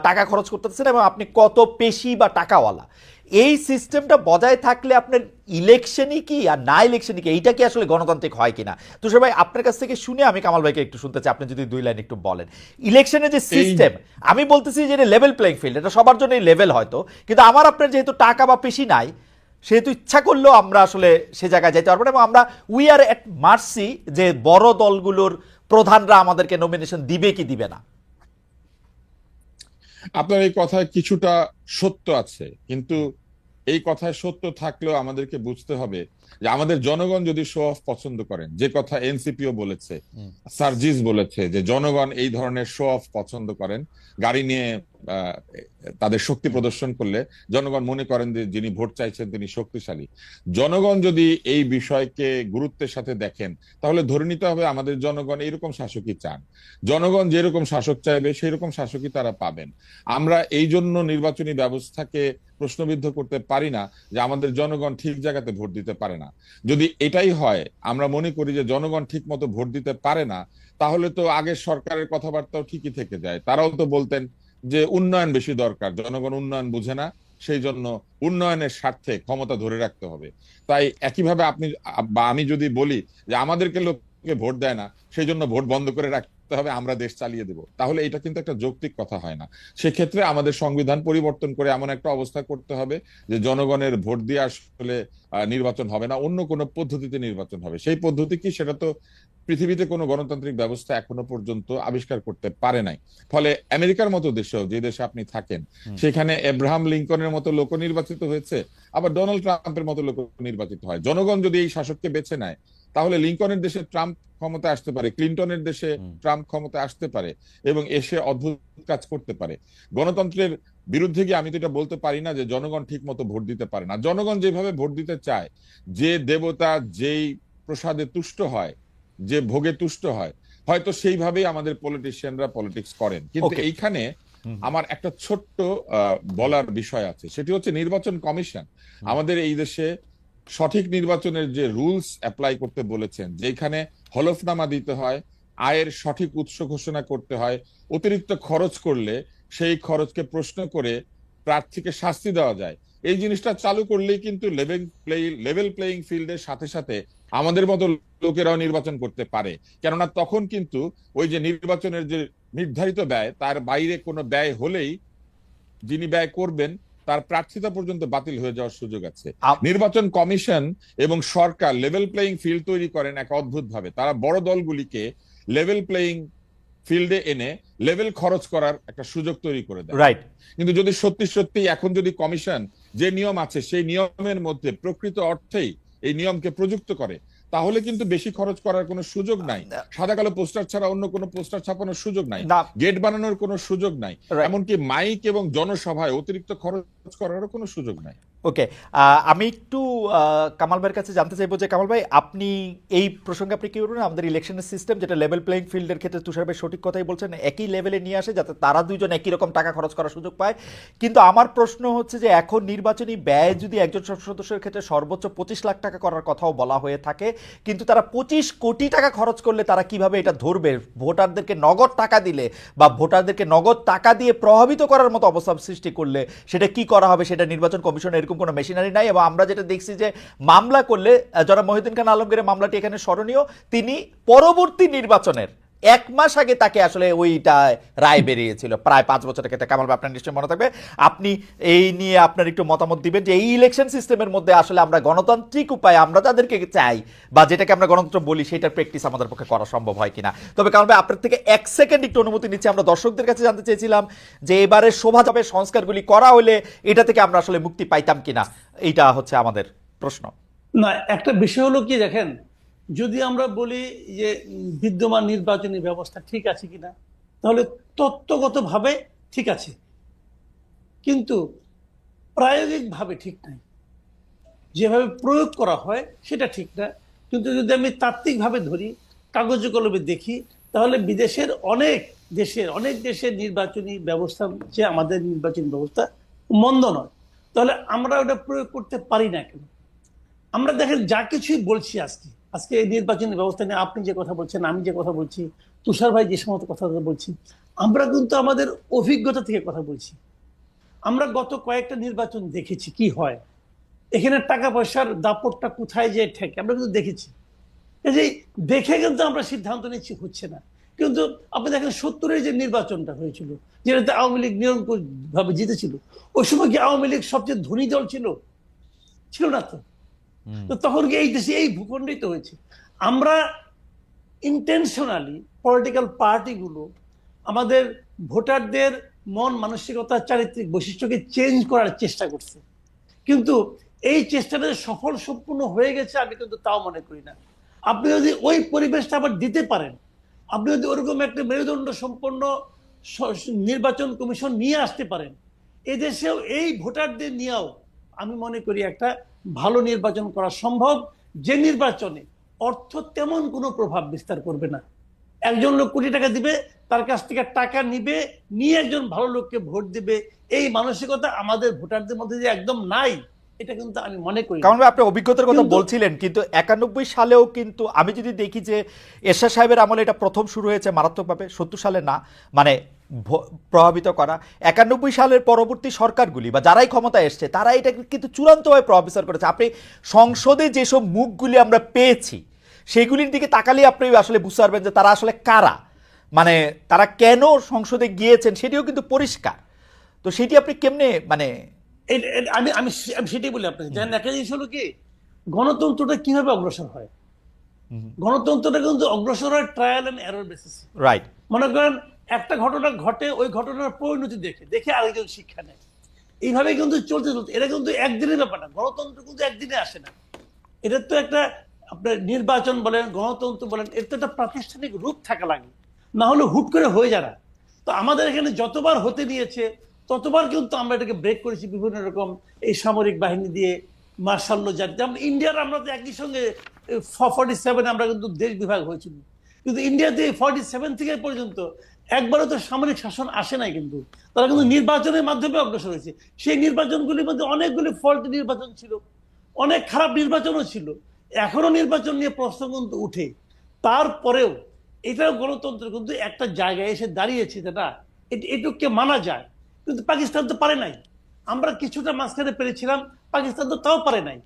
টাকা খরচ করতেছেন, এবং আপনি কত পেশি বা টাকাওয়ালা। এই সিস্টেমটা বজায় থাকলে আপনার ইলেকশনই কি আর না ইলেকশনই কি, এইটা কি আসলে গণতান্ত্রিক হয় কিনা? তুষার ভাই আপনার কাছ থেকে শুনে আমি কামাল ভাইকে একটু শুনতে চাই, আপনি যদি 2 লাইন একটু বলেন। ইলেকশনের যে সিস্টেম, আমি বলতেছি যে লেভেল প্লেইং ফিল্ড, এটা সবার জন্যই লেভেল হয়তো, কিন্তু আমার আপনার যেহেতু টাকা বা পেশি নাই, সেহেতু ইচ্ছা করলেও আমরা আসলে সে জায়গায় যেতে পারবো না, এবং আমরা উই আর এট মার্সি যে বড় দলগুলোর প্রধানরা আমাদেরকে নমিনেশন দিবে কি দিবে না। আপনার এই কথায় কিছুটা সত্য আছে, কিন্তু এই কথায় সত্য থাকলেও আমাদেরকে বুঝতে হবে যে আমাদের জনগণ যদি শো অফ পছন্দ করেন, যে কথা এনসিপিও বলেছে, সার্জিস বলেছে যে জনগণ এই ধরনের শো অফ পছন্দ করেন, গাড়ি নিয়ে তাদের শক্তি প্রদর্শন করলে জনগণ মনে করেন যে যিনি ভোট চাইছেন তিনি শক্তিশালী। জনগণ যদি এই বিষয়কে গুরুত্বের সাথে দেখেন, তাহলে ধরে নিতে হবে আমাদের জনগণ এইরকম শাসকই চান। জনগণ যেরকম শাসক চাইবে সেই রকম শাসকই তারা পাবেন। আমরা এই জন্য নির্বাচনী ব্যবস্থাকে প্রশ্নবিদ্ধ করতে পারি না যে আমাদের জনগণ ঠিক জায়গাতে ভোট দিতে পারে না। যদি এটাই হয়, আমরা মনে করি যে জনগণ ঠিক মতো ভোট দিতে পারে না, তাহলে তো আগের সরকারের কথাবার্তাও ঠিকই থেকে যায়। তারাও তো বলতেন যে উন্নয়ন বেশি দরকার, জনগণ উন্নয়ন বুঝে না, সেই জন্য উন্নয়নের স্বার্থে ক্ষমতা ধরে রাখতে হবে। তাই একইভাবে আপনি বা আমি যদি বলি যে আমাদেরকে লোকে ভোট দেয় না, সেই জন্য ভোট বন্ধ করে রাখতে হবে, আমরা দেশ চালিয়ে দেব, তাহলে এটা কিন্তু একটা যৌক্তিক কথা হয় না। সেক্ষেত্রে আমাদের সংবিধান পরিবর্তন করে এমন একটা অবস্থা করতে হবে যে জনগণের ভোট দিয়ে আসলে নির্বাচন হবে না, অন্য কোনো পদ্ধতিতে নির্বাচন হবে। সেই পদ্ধতি কি, সেটা তো পৃথিবীতে কোনো গণতান্ত্রিক ব্যবস্থা এখনো পর্যন্ত আবিষ্কার করতে পারে নাই। ফলে আমেরিকার মতো দেশেও, যে দেশে আপনি থাকেন, সেখানে এব্রাহাম লিঙ্কনের মতো লোক নির্বাচিত হয়েছে, আবার ডোনাল্ড ট্রাম্পের মতো লোক নির্বাচিত হয়। জনগণ যদি এই শাসককে বেছে নেয়, তাহলে লিঙ্কনের দেশে ট্রাম্প ক্ষমতায় আসতে পারে, ক্লিন্টনের দেশে ট্রাম্প ক্ষমতায় আসতে পারে, এবং এসে অদ্ভুত কাজ করতে পারে। গণতন্ত্রের বিরুদ্ধে গিয়ে আমি তো এটা বলতে পারি না যে জনগণ ঠিক মতো ভোট দিতে পারে না। জনগণ যেভাবে ভোট দিতে চায়, যে দেবতা যেই প্রসাদে তুষ্ট হয়, যে ভোগে তুষ্ট হয়, হয়তো সেইভাবেই আমাদের পলিটিশিয়ানরা পলিটিক্স করেন। কিন্তু এইখানে আমার একটা ছোট্ট বলার বিষয় আছে, সেটি হচ্ছে নির্বাচন কমিশন আমাদের এই দেশে সঠিক নির্বাচনের যে রুলস অ্যাপ্লাই করতে বলেছেন, যেখানে হলফনামা দিতে হয়, আয়ের সঠিক উৎস ঘোষণা করতে হয়, অতিরিক্ত খরচ করলে সেই খরচকে প্রশ্ন করে প্রার্থীকে শাস্তি দেওয়া যায়, এই জিনিসটা চালু করলেই কিন্তু লেভেল প্লেইং ফিল্ডের সাথে সাথে আমাদের মতো লোকেরাও নির্বাচন করতে পারে। কেননা তখন কিন্তু ওই যে নির্বাচনের যে নির্ধারিত ব্যয়, তার বাইরে কোনো ব্যয় হলেই যিনি ব্যয় করবেন তার প্রার্থিতা পর্যন্ত বাতিল হয়ে যাওয়ার সুযোগ আছে। নির্বাচন কমিশন এবং সরকার লেভেল প্লেইং ফিল্ড তৈরি করেন এক অদ্ভুত ভাবে। তারা বড় দলগুলিকে লেভেল প্লেইং ফিল্ডে এনে লেভেল খরচ করার একটা সুযোগ তৈরি করে দেয়। রাইট। কিন্তু যদি সত্যি সত্যি এখন যদি কমিশন যে নিয়ম আছে সেই নিয়মের মধ্যে প্রকৃত অর্থেই এই নিয়মকে প্রযুক্ত করে, তাহলে কিন্তু বেশি খরচ করার কোনো সুযোগ নাই। সাদা কালো পোস্টার ছাড়া অন্য কোনো পোস্টার ছাপানোর সুযোগ নাই, গেট বানানোর কোনো সুযোগ নাই, এমনকি মাইক এবং জনসভায় অতিরিক্ত খরচ করারও কোনো সুযোগ নাই। ওকে, আমি একটু কামাল ভাইয়ের কাছে জানতে চাইবো যে কামাল ভাই, আপনি এই প্রসঙ্গে আপনি কি বলবেন? আমাদের ইলেকশনের সিস্টেম যেটা লেভেল প্লেইং ফিল্ডের ক্ষেত্রে তুষার ভাই সঠিক কথাই বলছেন, একই লেভেলে নিয়ে আসে যাতে তারা দুইজন একই রকম টাকা খরচ করার সুযোগ পায়। কিন্তু আমার প্রশ্ন হচ্ছে যে এখন নির্বাচনী ব্যয় যদি একজন সংসদ সদস্যের ক্ষেত্রে সর্বোচ্চ 25 লাখ টাকা করার কথাও বলা হয়ে থাকে, কিন্তু তারা 25 কোটি টাকা খরচ করলে তারা কিভাবে এটা ধরবে? ভোটারদেরকে নগদ টাকা দিলে বা ভোটারদেরকে নগদ টাকা দিয়ে প্রভাবিত করার মতো অবস্থা সৃষ্টি করলে সেটা কি করা হবে? সেটা নির্বাচন কমিশনের এরকম কোনো মেশিনারি নাই। এবং আমরা যেটা দেখছি যে মামলা করলে, যারা মহিউদ্দিন খান আলমগীরের মামলাটি এখানে স্মরণীয়, তিনি পরবর্তী নির্বাচনের 1 মাস আগে তাকে আসলে ওইটা রায় বেরিয়েছিল, প্রায় 5 বছরের ক্ষেত্রে। কামাল ভাই আপনার নিশ্চয়ই মনে থাকবে, আপনি এই নিয়ে আপনার একটু মতামত দিবেন যে এই ইলেকশন সিস্টেমের মধ্যে আসলে আমরা গণতান্ত্রিক উপায়ে আমরা তাদেরকে চাই বা যেটাকে আমরা গণতন্ত্র বলি সেটার প্র্যাকটিস আমাদের পক্ষে করা সম্ভব হয় কিনা। তবে কামাল ভাই আপনার থেকে 1 সেকেন্ড একটু অনুমতি নিচ্ছি, আমরা দর্শকদের কাছে জানতে চেয়েছিলাম যে এবারে শোভাযাত্রার সংস্কারগুলি করা হলে এটা থেকে আমরা আসলে মুক্তি পাইতাম কিনা, এইটা হচ্ছে আমাদের প্রশ্ন। না, একটা বিষয় হলো কি, দেখেন, যদি আমরা বলি যে বিদ্যমান নির্বাচনী ব্যবস্থা ঠিক আছে কিনা, তাহলে তত্ত্বগতভাবে ঠিক আছে, কিন্তু প্রায়োগিকভাবে ঠিক নাই। যেভাবে প্রয়োগ করা হয় সেটা ঠিক না। কিন্তু যদি আমি তাত্ত্বিকভাবে ধরি, কাগজে কলমে দেখি, তাহলে বিদেশের অনেক দেশের নির্বাচনী ব্যবস্থা যে আমাদের নির্বাচনী ব্যবস্থা মন্দ নয়। তাহলে আমরা ওটা প্রয়োগ করতে পারি না কেন? আমরা দেখেন যা কিছুই বলছি আজকে এই নির্বাচনী ব্যবস্থা নিয়ে আপনি যে কথা বলছেন, আমি যে কথা বলছি, তুষার ভাই যে সমস্ত কথা বলছি, আমরা কিন্তু আমাদের অভিজ্ঞতা থেকে কথা বলছি। আমরা গত কয়েকটা নির্বাচন দেখেছি কি হয়, এখানে টাকা পয়সার দাপটটা কোথায় যে ঠেকে আমরা কিন্তু দেখেছি। এই যে দেখে কিন্তু আমরা সিদ্ধান্ত নিচ্ছি হচ্ছে না। কিন্তু আপনি দেখেন 70-এর যে নির্বাচনটা হয়েছিল, যেটাতে আওয়ামী লীগ নিরঙ্কুশ ভাবে জিতেছিল, ওই সময় কি আওয়ামী লীগ সবচেয়ে ধনী দল ছিল? ছিল না তো। তো তখন কি এই দেশে এই ভূখণ্ডেই তো হয়েছে। আমরা ইন্টেনশনালি পলিটিক্যাল পার্টিগুলো আমাদের ভোটারদের মন মানসিকতা চারিত্রিক বৈশিষ্ট্যকে চেঞ্জ করার চেষ্টা করছে, কিন্তু এই চেষ্টাটা যে সফল সম্পূর্ণ হয়ে গেছে আমি কিন্তু তাও মনে করি না। আপনি যদি ওই পরিবেশটা আবার দিতে পারেন, আপনি যদি ওরকম একটা মেরুদণ্ড সম্পন্ন নির্বাচন কমিশন নিয়ে আসতে পারেন, এদেশেও এই ভোটারদের নিয়েও আমি মনে করি একটা ভালো নির্বাচন করা সম্ভব, যে নির্বাচনে অর্থ তেমন কোনো প্রভাব বিস্তার করবে না। একজন লোক কোটি টাকা দিবে, তার কাছ থেকে টাকা নিবে, নিয়ে একজন ভালো লোককে ভোট দিবে, এই মানসিকতা আমাদের ভোটারদের মধ্যে যে একদম নাই, এটা কিন্তু আমি মনে করি না। কারণ আপনি অভিজ্ঞতার কথা কিন্তু- বলছিলেন, কিন্তু 91 সালেও কিন্তু আমি যদি দেখি যে এরশাদ সাহেবের আমলে এটা প্রথম শুরু হয়েছে মারাত্মকভাবে, 70 সালে না, মানে প্রভাবিত করা। 91 সালের পরবর্তী সরকারগুলি বা যারাই ক্ষমতায় এসছে তারা এটা কিন্তু চূড়ান্তভাবে প্রভাবিত করেছে। আপনি সংসদে যেসব মুখগুলি আমরা পেয়েছি সেগুলির দিকে তাকালে আপনি আসলে বুঝতে পারবেন যে তারা আসলে কারা, মানে তারা কেন সংসদে গিয়েছেন সেটিও কিন্তু পরিষ্কার। তো সেটি আপনি কেমনে মানে আমি আমি আমি সেটাই বলি আপনাকে, জানেন একটা জিনিস হলো কি, গণতন্ত্রটা কিভাবে অগ্রসর হয়। গণতন্ত্রটা কিন্তু অগ্রসর হয় trial and error basis. Right. মনে করেন একটা ঘটনা ঘটে, ওই ঘটনার পরিণতি দেখে দেখে আরেকজন শিক্ষা নেয়, এইভাবে কিন্তু চলতে চলতে, এটা কিন্তু একদিনের ব্যাপার না। গণতন্ত্র কিন্তু একদিনে আসে না। এটা তো একটা, আপনার নির্বাচন বলেন, গণতন্ত্র বলেন, এর তো একটা প্রাতিষ্ঠানিক রূপ থাকা লাগে, না হলে হুট করে হয়ে যায় না। তো আমাদের এখানে যতবার হতে নিয়েছে ততবার কিন্তু আমরা এটাকে ব্রেক করেছি বিভিন্ন রকম এই সামরিক বাহিনী দিয়ে, মার্শাল ল জারি। যেমন ইন্ডিয়ার আমরা তো একই সঙ্গে 47 আমরা কিন্তু দেশ বিভাগ হয়েছিল, কিন্তু ইন্ডিয়াতে 47 থেকে পর্যন্ত একবারও তো সামরিক শাসন আসে নাই। কিন্তু তারা কিন্তু নির্বাচনের মাধ্যমে অগ্রসর হয়েছে। সেই নির্বাচনগুলির মধ্যে অনেকগুলি ফল্ট নির্বাচন ছিল, অনেক খারাপ নির্বাচনও ছিল, এখনো নির্বাচন নিয়ে প্রশ্ন কিন্তু উঠে। তারপরেও এটাও গণতন্ত্র কিন্তু একটা জায়গায় এসে দাঁড়িয়েছে, যেটা এটুককে মানা যায়। কিন্তু পাকিস্তান তো পারে নাই, আমরা কিছুটা মাঝখানে পেরেছিলাম, পাকিস্তান তো তাও পারে নাই।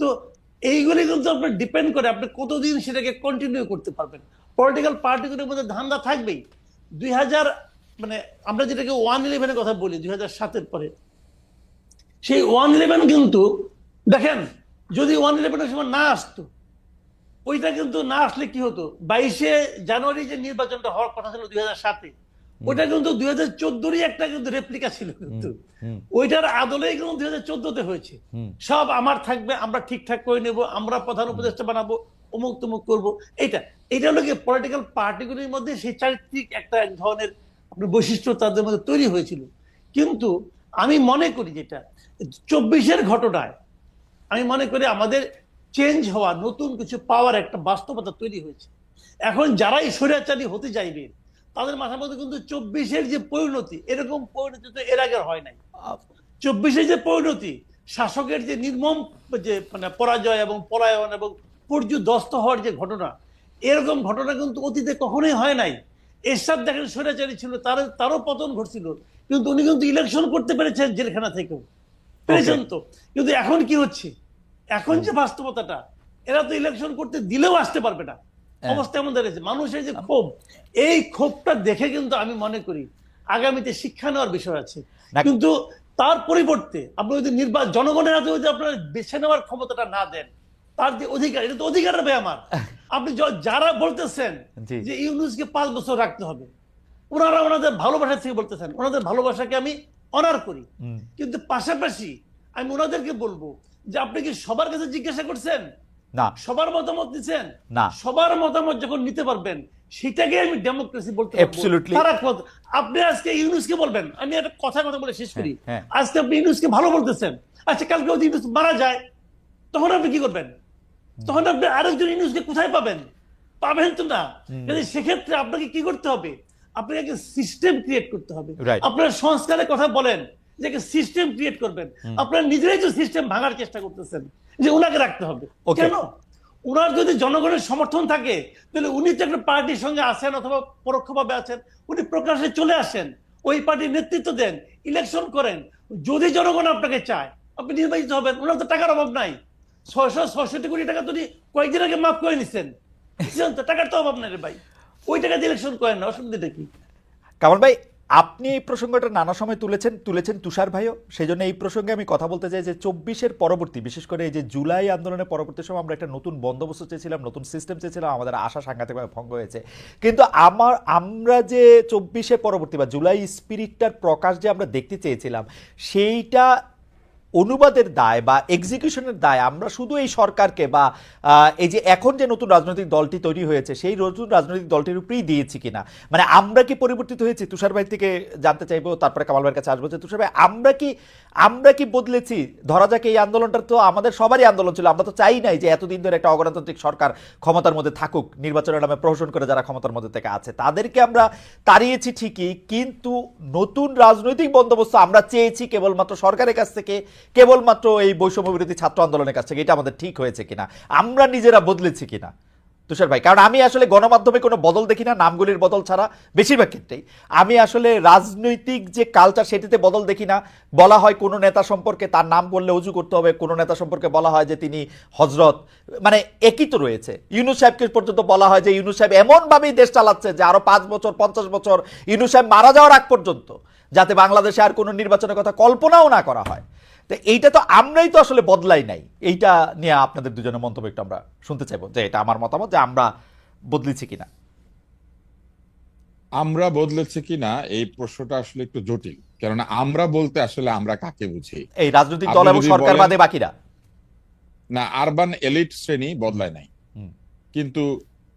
তো এইগুলি কিন্তু আপনার ডিপেন্ড করে আপনি কতদিন সেটাকে কন্টিনিউ করতে পারবেন। পলিটিক্যাল পার্টিগুলোর মধ্যে ধান্দা থাকবেই। 2000 মানে আমরা যেটাকে 111-এর কথা বলি 2007-এর পরে, সেই 111 কিন্তু দেখেন, যদি 111-এর সময় না আসতো, ওইটা কিন্তু না আসলে কি হতো, 22শে জানুয়ারি যে নির্বাচনটা হওয়ার কথা ছিল 2007-এ, ওইটা কিন্তু 2014-রই একটা কিন্তু রেপ্লিকা ছিল। কিন্তু ওইটার আদলেই কিন্তু 2014-তে হয়েছে। সব আমার থাকবে, আমরা ঠিকঠাক করে নেব, আমরা প্রধান উপদেষ্টা বানাবো, অমুক তমুক করবো। এইটা হলো কি পলিটিক্যাল পার্টিগুলির মধ্যে সেই চারিত্রিক একটা এক ধরনের আপনার বৈশিষ্ট্য তাদের মধ্যে তৈরি হয়েছিল। কিন্তু আমি মনে করি যেটা 24-এর ঘটনায়, আমি মনে করি আমাদের চেঞ্জ হওয়া, নতুন কিছু পাওয়ার একটা বাস্তবতা তৈরি হয়েছে। এখন যারাই স্বৈরাচারী হতে চাইবে তাদের মাথার মধ্যে কিন্তু 24-এর যে পরিণতি, এরকম পরিণতি তো এর আগে হয় নাই। 24-এর যে পরিণতি, শাসকের যে নির্মম যে মানে পরাজয় এবং পলায়ন এবং পর্যুদস্ত হওয়ার যে ঘটনা, এরকম ঘটনা কিন্তু অতীতে কখনোই হয় নাই। এরশাদ দেখেন স্বৈরাচারী ছিল, তারও পতন ঘটছিল, কিন্তু উনি কিন্তু ইলেকশন করতে পেরেছেন জেলখানা থেকেও, পেরেছেন তো। কিন্তু এখন কি হচ্ছে, এখন যে বাস্তবতাটা, এরা তো ইলেকশন করতে দিলেও আসতে পারবে না, অবস্থা এমন দাঁড়িয়েছে। মানুষের যে ক্ষোভ, এই ক্ষোভটা দেখে কিন্তু আমি মনে করি আগামীতে শিক্ষা নেওয়ার বিষয় আছে। কিন্তু তার পরিবর্তে আপনি যদি জনগণের হাতে যদি আপনার বেছে নেওয়ার ক্ষমতাটা না দেন, তার যে অধিকার, এটা তো অধিকারের ব্যাপার। আপনি যারা বলতেছেন যে ইউনূসকে 5 বছর রাখতে হবে, ওনারা ওনাদের ভালোবাসা থেকে বলতেছেন, ওনাদের ভালোবাসাকে আমি অনার করি, কিন্তু পাশাপাশি আমি ওনাদেরকে বলবো যে আপনি কি সবার কাছে জিজ্ঞাসা করছেন? না। সবার মতামত দিচ্ছেন না। সবার মতামত যখন নিতে পারবেন, সেটাকে আমি ডেমোক্রেসি বলতে পারবো। আপনি আজকে ইউনূসকে বলবেন, আমি একটা কথা বলে শেষ করি, আজকে আপনি ইউনূসকে ভালো বলতেছেন, আচ্ছা কালকে যদি ইউনূস মারা যায় তখন আপনি কি করবেন? তখন আপনি আরেকজন ইউনূসকে কোথায় পাবেন? পাবেন তো না। কিন্তু সেক্ষেত্রে আপনাকে কি করতে হবে? আপনাকে একটা সিস্টেম ক্রিয়েট করতে হবে। রাইট। আপনার সংস্কারের কথা বলেন যে একটা সিস্টেম ক্রিয়েট করবেন, আপনারা নিজেরাই তো সিস্টেম ভাঙার চেষ্টা করতেছেন যে উনাকে রাখতে হবে। ওকে। কেন? উনার যদি জনগণের সমর্থন থাকে তাহলে উনি তো একটা পার্টির সঙ্গে আছেন অথবা পরোক্ষভাবে আছেন, উনি প্রকাশ্যে চলে আসেন, ওই পার্টির নেতৃত্ব দেন, ইলেকশন করেন। যদি জনগণ আপনাকে চায় আপনি নির্বাচিত হবেন। ওনার তো টাকার অভাব নাই। 666 কোটি টাকা তো উনি কয়েকদিন আগে মাফ করে নিচ্ছেন। তো টাকার তো অভাব নাই রে ভাই, ওই টাকা দিয়ে ইলেকশন করেন না, অসুবিধাটা কি? কামাল ভাই, আপনি এই প্রসঙ্গটা নানা সময় তুলেছেন তুষার ভাইও, সেই জন্য এই প্রসঙ্গে আমি কথা বলতে চাই যে 24-এর পরবর্তী, বিশেষ করে এই যে জুলাই আন্দোলনের পরবর্তী সময় আমরা একটা নতুন বন্দোবস্ত চেয়েছিলাম, নতুন সিস্টেম চেয়েছিলাম, আমাদের আশা সাংঘাতিকভাবে ভঙ্গ হয়েছে। কিন্তু আমরা যে 24-এর পরবর্তী বা জুলাই স্পিরিটটার প্রকাশ যে আমরা দেখতে চেয়েছিলাম, সেইটা অনুবাদের দায় বা এক্সিকিউশনের দায় আমরা শুধু এই সরকারকে বা এই যে এখন যে নতুন রাজনৈতিক দলটি তৈরি হয়েছে সেই নতুন রাজনৈতিক দলটির উপরেই দিয়েছি কিনা, মানে আমরা কি পরিবর্তিত হয়েছি? তুষার ভাই থেকে জানতে চাইবো, তারপরে কামাল ভাইয়ের কাছে আসবো যে তুষার ভাই, আমরা কি বদলেছি? ধরা যাক এই আন্দোলনটা তো আমাদের সবারই আন্দোলন ছিল, আমরা তো চাই নাই যে এতদিন ধরে একটা অগণতান্ত্রিক সরকার ক্ষমতার মধ্যে থাকুক, নির্বাচনের নামে প্রহসন করে যারা ক্ষমতার মধ্যে থেকে আছে তাদেরকে আমরা তাড়িয়েছি ঠিকই, কিন্তু নতুন রাজনৈতিক বন্দোবস্ত আমরা চেয়েছি কেবলমাত্র সরকারের কাছ থেকে, কেবলমাত্র এই বৈষম্য বিরোধী ছাত্র আন্দোলনের কাছ থেকে। এটা আমাদের ঠিক হয়েছে কিনা, আমরা নিজেরা বদলেছি কিনা তুষার ভাই? কারণ আমি আসলে গণমাধ্যমে কোনো বদল দেখি না, নামগুলির বদল ছাড়া বেশিরভাগ ক্ষেত্রেই। আমি আসলে রাজনৈতিক যে কালচার সেটিতে বদল দেখি না। বলা হয় কোনো নেতা সম্পর্কে তার নাম বললে অজু করতে হবে, কোনো নেতা সম্পর্কে বলা হয় যে তিনি হজরত, মানে একই তো রয়েছে। ইউনূস সাহেবকে পর্যন্ত বলা হয় যে ইউনূস সাহেব এমনভাবেই দেশ চালাচ্ছে যে আরো 5 বছর 50 বছর ইউনূস সাহেব মারা যাওয়ার আগ পর্যন্ত যাতে বাংলাদেশে আর কোনো নির্বাচনের কথা কল্পনাও না করা হয়। তো এইটা তো আমরাই তো আসলে বদলাই নাই। এইটা নিয়ে আপনাদের দুজনের মন্তব্য একটু আমরা শুনতে চাইবো, যে এটা আমার মতামত যে আমরা বদলেছি কিনা। আমরা বদলেছে কিনা এই প্রশ্নটা আসলে একটু জটিল, কেননা আমরা বলতে আসলে আমরা কাকে বুঝি? এই রাজনৈতিক দল আপনি এবং যদি সরকার বলেন বাদে বাকিরা। না, আরবান এলিট শ্রেণী বদলায় নাই, হুম। কিন্তু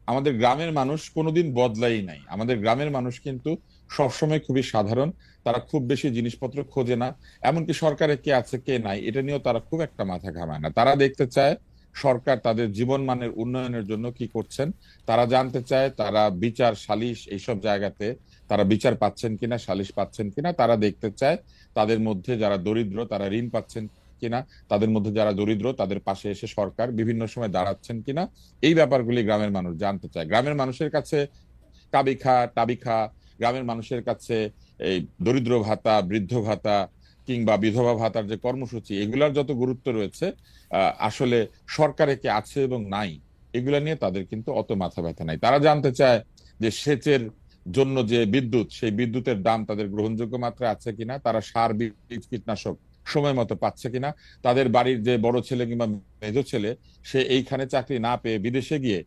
আমাদের গ্রামের মানুষ কোনোদিন বদলাই নাই। আমাদের গ্রামের মানুষ কিন্তু সবসময় খুবই সাধারণ, তারা খুব বেশি জিনিসপত্র খোঁজে না, এমনকি সরকারে কে আছে কে নাই এটা নিয়েও তারা খুব একটা মাথা ঘামায় না। তারা দেখতে চায় সরকার তাদের জীবন মানের উন্নয়নের জন্য কি করছেন, তারা জানতে চায় তারা বিচার সালিশ এইসব জায়গাতে তারা বিচার পাচ্ছেন কিনা, সালিশ পাচ্ছেন কিনা। তারা দেখতে চায় তাদের মধ্যে যারা দরিদ্র তারা ঋণ পাচ্ছেন কিনা, তাদের মধ্যে যারা দরিদ্র তাদের পাশে এসে সরকার বিভিন্ন সময় দাঁড়াচ্ছেন কিনা। এই ব্যাপারগুলি গ্রামের মানুষ জানতে চায়। গ্রামের মানুষের কাছে কাবিখা টাবিখা, গ্রামের মানুষের কাছে এই দরিদ্র ভাতা, বৃদ্ধ ভাতা কিংবা বিধবা ভাতার যে কর্মসূচি, এগুলার যত গুরুত্ব রয়েছে, আসলে সরকারে কে আছে এবং নাই এগুলা নিয়ে তাদের কিন্তু অত মাথা ব্যথা নাই। তারা জানতে চায় যে সেচের জন্য যে বিদ্যুৎ, সেই বিদ্যুতের দাম তাদের গ্রহণযোগ্য মাত্রায় আছে কিনা, তারা সার বীজ কীটনাশক সময় মতো পাচ্ছে কিনা, তাদের বাড়ির যে বড় ছেলে কিংবা মেজো ছেলে সে এইখানে চাকরি না পেয়ে বিদেশে গিয়ে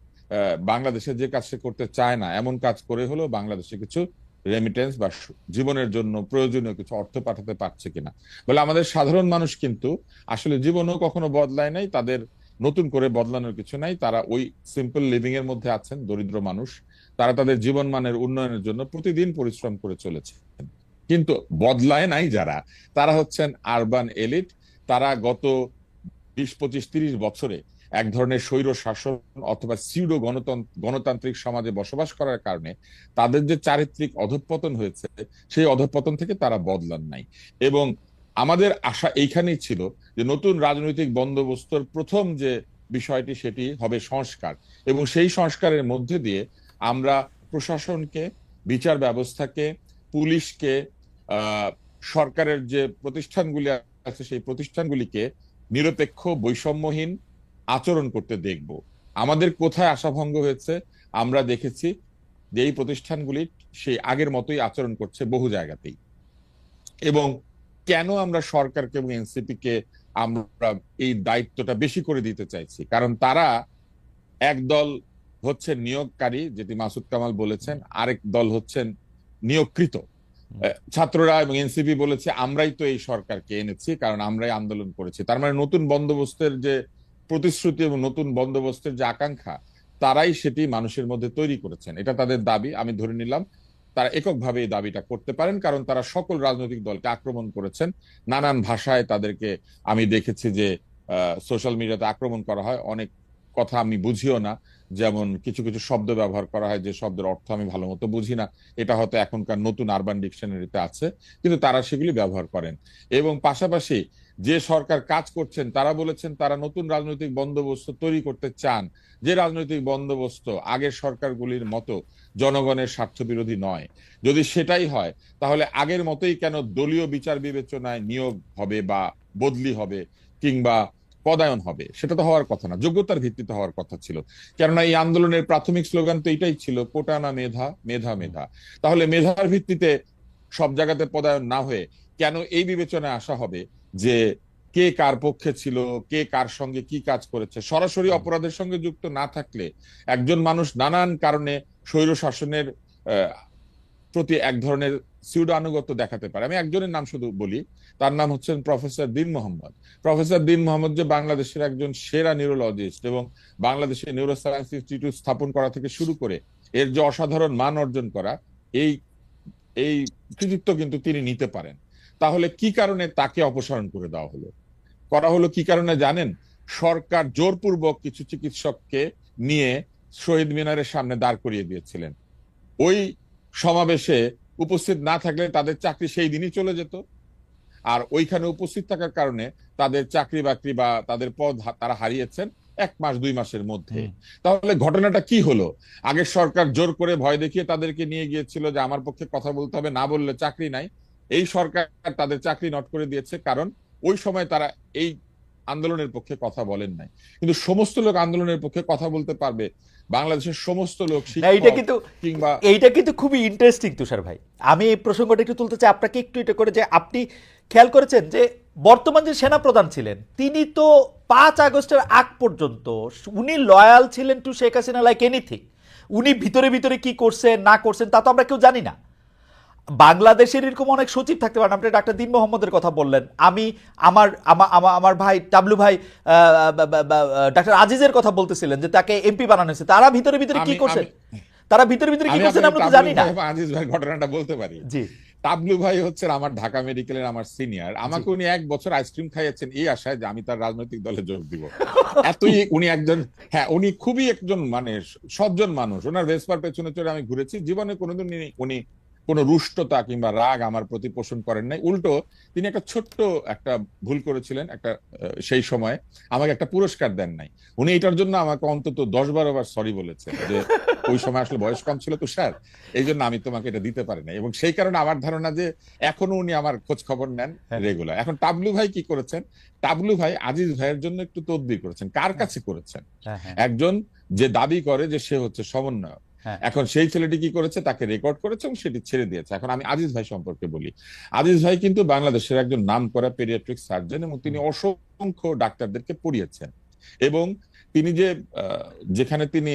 বাংলাদেশে যে কাজ সে করতে চায় না এমন কাজ করে হলেও বাংলাদেশে কিছু রেমিটেন্স বা জীবনের জন্য প্রয়োজনীয় কিছু অর্থ পাঠাতে পারছে কিনা। বলে আমাদের সাধারণ মানুষ কিন্তু আসলে জীবনও কখনো বদলায় নাই, তাদের নতুন করে বদলানোর কিছু নাই। তারা ওই সিম্পল লিভিং এর মধ্যে আছেন দরিদ্র মানুষ, তারা তাদের জীবন মানের উন্নয়নের জন্য প্রতিদিন পরিশ্রম করে চলেছে। কিন্তু বদলায় নাই যারা, তারা হচ্ছেন আরবান এলিট। তারা গত 20, 25, 30 বছরে এক ধরনের স্বৈর শাসন অথবা সিউডো গণতান্ত্রিক সমাজে বসবাস করার কারণে তাদের যে চারিত্রিক অধঃপতন হয়েছে, সেই অধঃপতন থেকে তারা বদলান নাই। এবং আমাদের আশা এইখানেই ছিল যে নতুন রাজনৈতিক বন্দোবস্তর প্রথম যে বিষয়টি সেটি হবে সংস্কার, এবং সেই সংস্কারের মধ্যে দিয়ে আমরা প্রশাসনকে, বিচার ব্যবস্থাকে, পুলিশকে, সরকারের যে প্রতিষ্ঠানগুলি আছে সেই প্রতিষ্ঠানগুলিকে নিরপেক্ষ বৈষম্যহীন আচরণ করতে দেখব। আমাদের কোথায় আশাভঙ্গ হয়েছে আমরা দেখেছি যে এই প্রতিষ্ঠানগুলি সেই আগের মতোই আচরণ করছে বহু জায়গাতেই। এবং কেন আমরা সরকারকে এবং এনসিপি কে আমরা এই দায়িত্বটা বেশি করে দিতে চাইছি, কারণ তারা একদল হচ্ছেন নিয়োগকারী, যেটি মাসুদ কামাল বলেছেন, আরেক দল হচ্ছেন নিয়োগকৃত। ছাত্ররা এবং এনসিপি বলেছে আমরাই তো এই সরকারকে এনেছি কারণ আমরাই আন্দোলন করেছি। তার মানে নতুন বন্দোবস্তের যে প্রতিশ্রুতি এবং নতুন বন্দোবস্তের যে আকাঙ্ক্ষা, তারাই সেটি মানুষের মধ্যে তৈরি করেছেন। এটা তাদের দাবি, আমি ধরে নিলাম তারা এককভাবে এই দাবিটা করতে পারেন, কারণ তারা সকল রাজনৈতিক দলকে আক্রমণ করেছেন নানান ভাষায়। তাদেরকে আমি দেখেছি যে সোশ্যাল মিডিয়াতে আক্রমণ করা হয়, অনেক কথা আমি বুঝিও না, যেমন কিছু কিছু শব্দ ব্যবহার করা হয় যে শব্দের অর্থ আমি ভালো মতো বুঝি না, এটা হয়তো এখনকার নতুন আরবান ডিকশনারিতে আছে, কিন্তু তারা সেগুলি ব্যবহার করেন। এবং পাশাপাশি যে সরকার কাজ করছেন তারা বলেছেন তারা নতুন রাজনৈতিক বন্দোবস্ত তৈরি করতে চান, যে রাজনৈতিক বন্দোবস্ত আগের সরকারগুলির মতো জনগণের স্বার্থ বিরোধী নয়। যদি সেটাই হয় তাহলে আগের মতোই কেন দলীয় বিচার বিবেচনায় নিয়োগ হবে বা বদলি হবে কিংবা পদায়ন হবে? সেটা তো হওয়ার কথা না, যোগ্যতার ভিত্তিতে হওয়ার কথা ছিল। কেননা এই আন্দোলনের প্রাথমিক স্লোগান তো এটাই ছিল, কোটা না মেধা, মেধা মেধা। তাহলে মেধার ভিত্তিতে সব জায়গাতে পদায়ন না হয়ে কেন এই বিবেচনায় আসা হবে যে কে কার পক্ষে ছিল, কে কার সঙ্গে কি কাজ করেছে? সরাসরি অপরাধের সঙ্গে যুক্ত না থাকলে একজন মানুষ নানান কারণে স্বৈর শাসনের প্রতি এক ধরনের সিউডো আনুগত্য দেখাতে পারে। আমি একজনের নাম শুধু বলি, তার নাম হচ্ছেন প্রফেসর দীন মোহাম্মদ। প্রফেসর দীন মোহাম্মদ যে বাংলাদেশের একজন সেরা নিউরোলজিস্ট এবং বাংলাদেশের নিউরো সায়েন্স ইনস্টিটিউট স্থাপন করা থেকে শুরু করে এর যে অসাধারণ মান অর্জন করা, এই এই কৃতিত্ব কিন্তু তিনি নিতে পারেন। তাহলে কি কারণে তাকে অপসারণ করে দেওয়া হলো? করা হলো কি কারণে জানেন? সরকার জোরপূর্বক কিছু চিকিৎসককে নিয়ে শহীদ মিনারের সামনে দাঁড় করিয়ে দিয়েছিলেন। ওই সমাবেশে উপস্থিত না থাকলে তাদের চাকরি সেই দিনই চলে যেত, আর ওইখানে উপস্থিত থাকার কারণে তাদের চাকরি বাকরি বা তাদের পদ তারা হারিয়েছেন 1 মাস 2 মাসের মধ্যে। তাহলে ঘটনাটা কি হলো? আগের সরকার জোর করে ভয় দেখিয়ে তাদেরকে নিয়ে গিয়েছিল যে আমার পক্ষে কথা বলতে হবে, না বললে চাকরি নাই। এই সরকার তাদের চাকরি নট করে দিয়েছে, কারণ ওই সময় তারা এই আন্দোলনের পক্ষে কথা বলেন নাই। কিন্তু সমস্ত লোক আন্দোলনের পক্ষে কথা বলতে পারবে, বাংলাদেশের সমস্ত লোক না, এইটা শিক্ষক কিন্তু কিংবা এইটা কিন্তু খুবই ইন্টারেস্টিং তুষার ভাই। আমি এই প্রসঙ্গটা একটু তুলতে চাই আপনাকে একটু এটা করে, যে আপনি খেয়াল করেছেন যে বর্তমান যে সেনাপ্রধান ছিলেন তিনি তো 5 আগস্টের আগ পর্যন্ত উনি লয়াল ছিলেন to Sheikh Hasina like anything. উনি ভিতরে ভিতরে কি করছেন না করছেন তা তো আমরা কেউ জানি না। বাংলাদেশের এরকম অনেক সচিব থাকতে পারেন। আপনি ডাক্তার দীন মোহাম্মদের কথা বললেন, আমি আমার আমার ভাই টাবলু ভাই ডাক্তার আজিজের কথা বলতেছিলেন যে তাকে এমপি বানানো হয়েছে। তারা ভিতরে ভিতরে কি করছেন, তারা ভিতরে ভিতরে কি করছেন আমরা তো জানি না। আজিজ ভাই ঘটনাটা বলতে পারি। জি, তাবলু ভাই হচ্ছেন আমার ঢাকা মেডিকেলের আমার সিনিয়র। আমাকে উনি 1 বছর আইসক্রিম খাইয়েছেন এই আশায় যে আমি তার রাজনৈতিক দলে যোগ দিব। এতই উনি একজন, হ্যাঁ উনি খুবই একজন মানে সজ্জন মানুষ। ওনার ভেসপার পেছনে চড়ে আমি ঘুরেছি। জীবনে কোনোদিন উনি কোন রুষ্টতা কিংবা রাগ আমার প্রতি পোষণ করেন নাই। উল্টো তিনি একটা ছোট্ট একটা ভুল করেছিলেন একটা, সেই সময় আমাকে একটা পুরস্কার দেন নাই। উনি এটার জন্য আমাকে অন্তত 10-12 বার সরি বলেছেন যে ওই সময় আসলে বয়স কম ছিল তো স্যার, এই জন্য আমি তোমাকে এটা দিতে পারি না। এবং সেই কারণে আমার ধারণা যে এখনো উনি আমার খোঁজ খবর নেন রেগুলার। এখন টাবলু ভাই কি করেছেন? টাবলু ভাই আজিজ ভাইয়ের জন্য একটু তদবির করেছেন। কার কাছে করেছেন? একজন যে দাবি করে যে সে হচ্ছে সমন্বয়ক, এখন সেই ছেলেটি কি করেছে? তাকে রেকর্ড করেছে এবং সেটি ছেড়ে দিয়েছে। এখন আমি আজিজ ভাই সম্পর্কে বলি। আজিজ ভাই কিন্তু বাংলাদেশের একজন নামকরা পেডিয়াট্রিক সার্জন এবং তিনি অসংখ্য ডাক্তারদেরকে পড়িয়েছেন। এবং তিনি যে যেখানে তিনি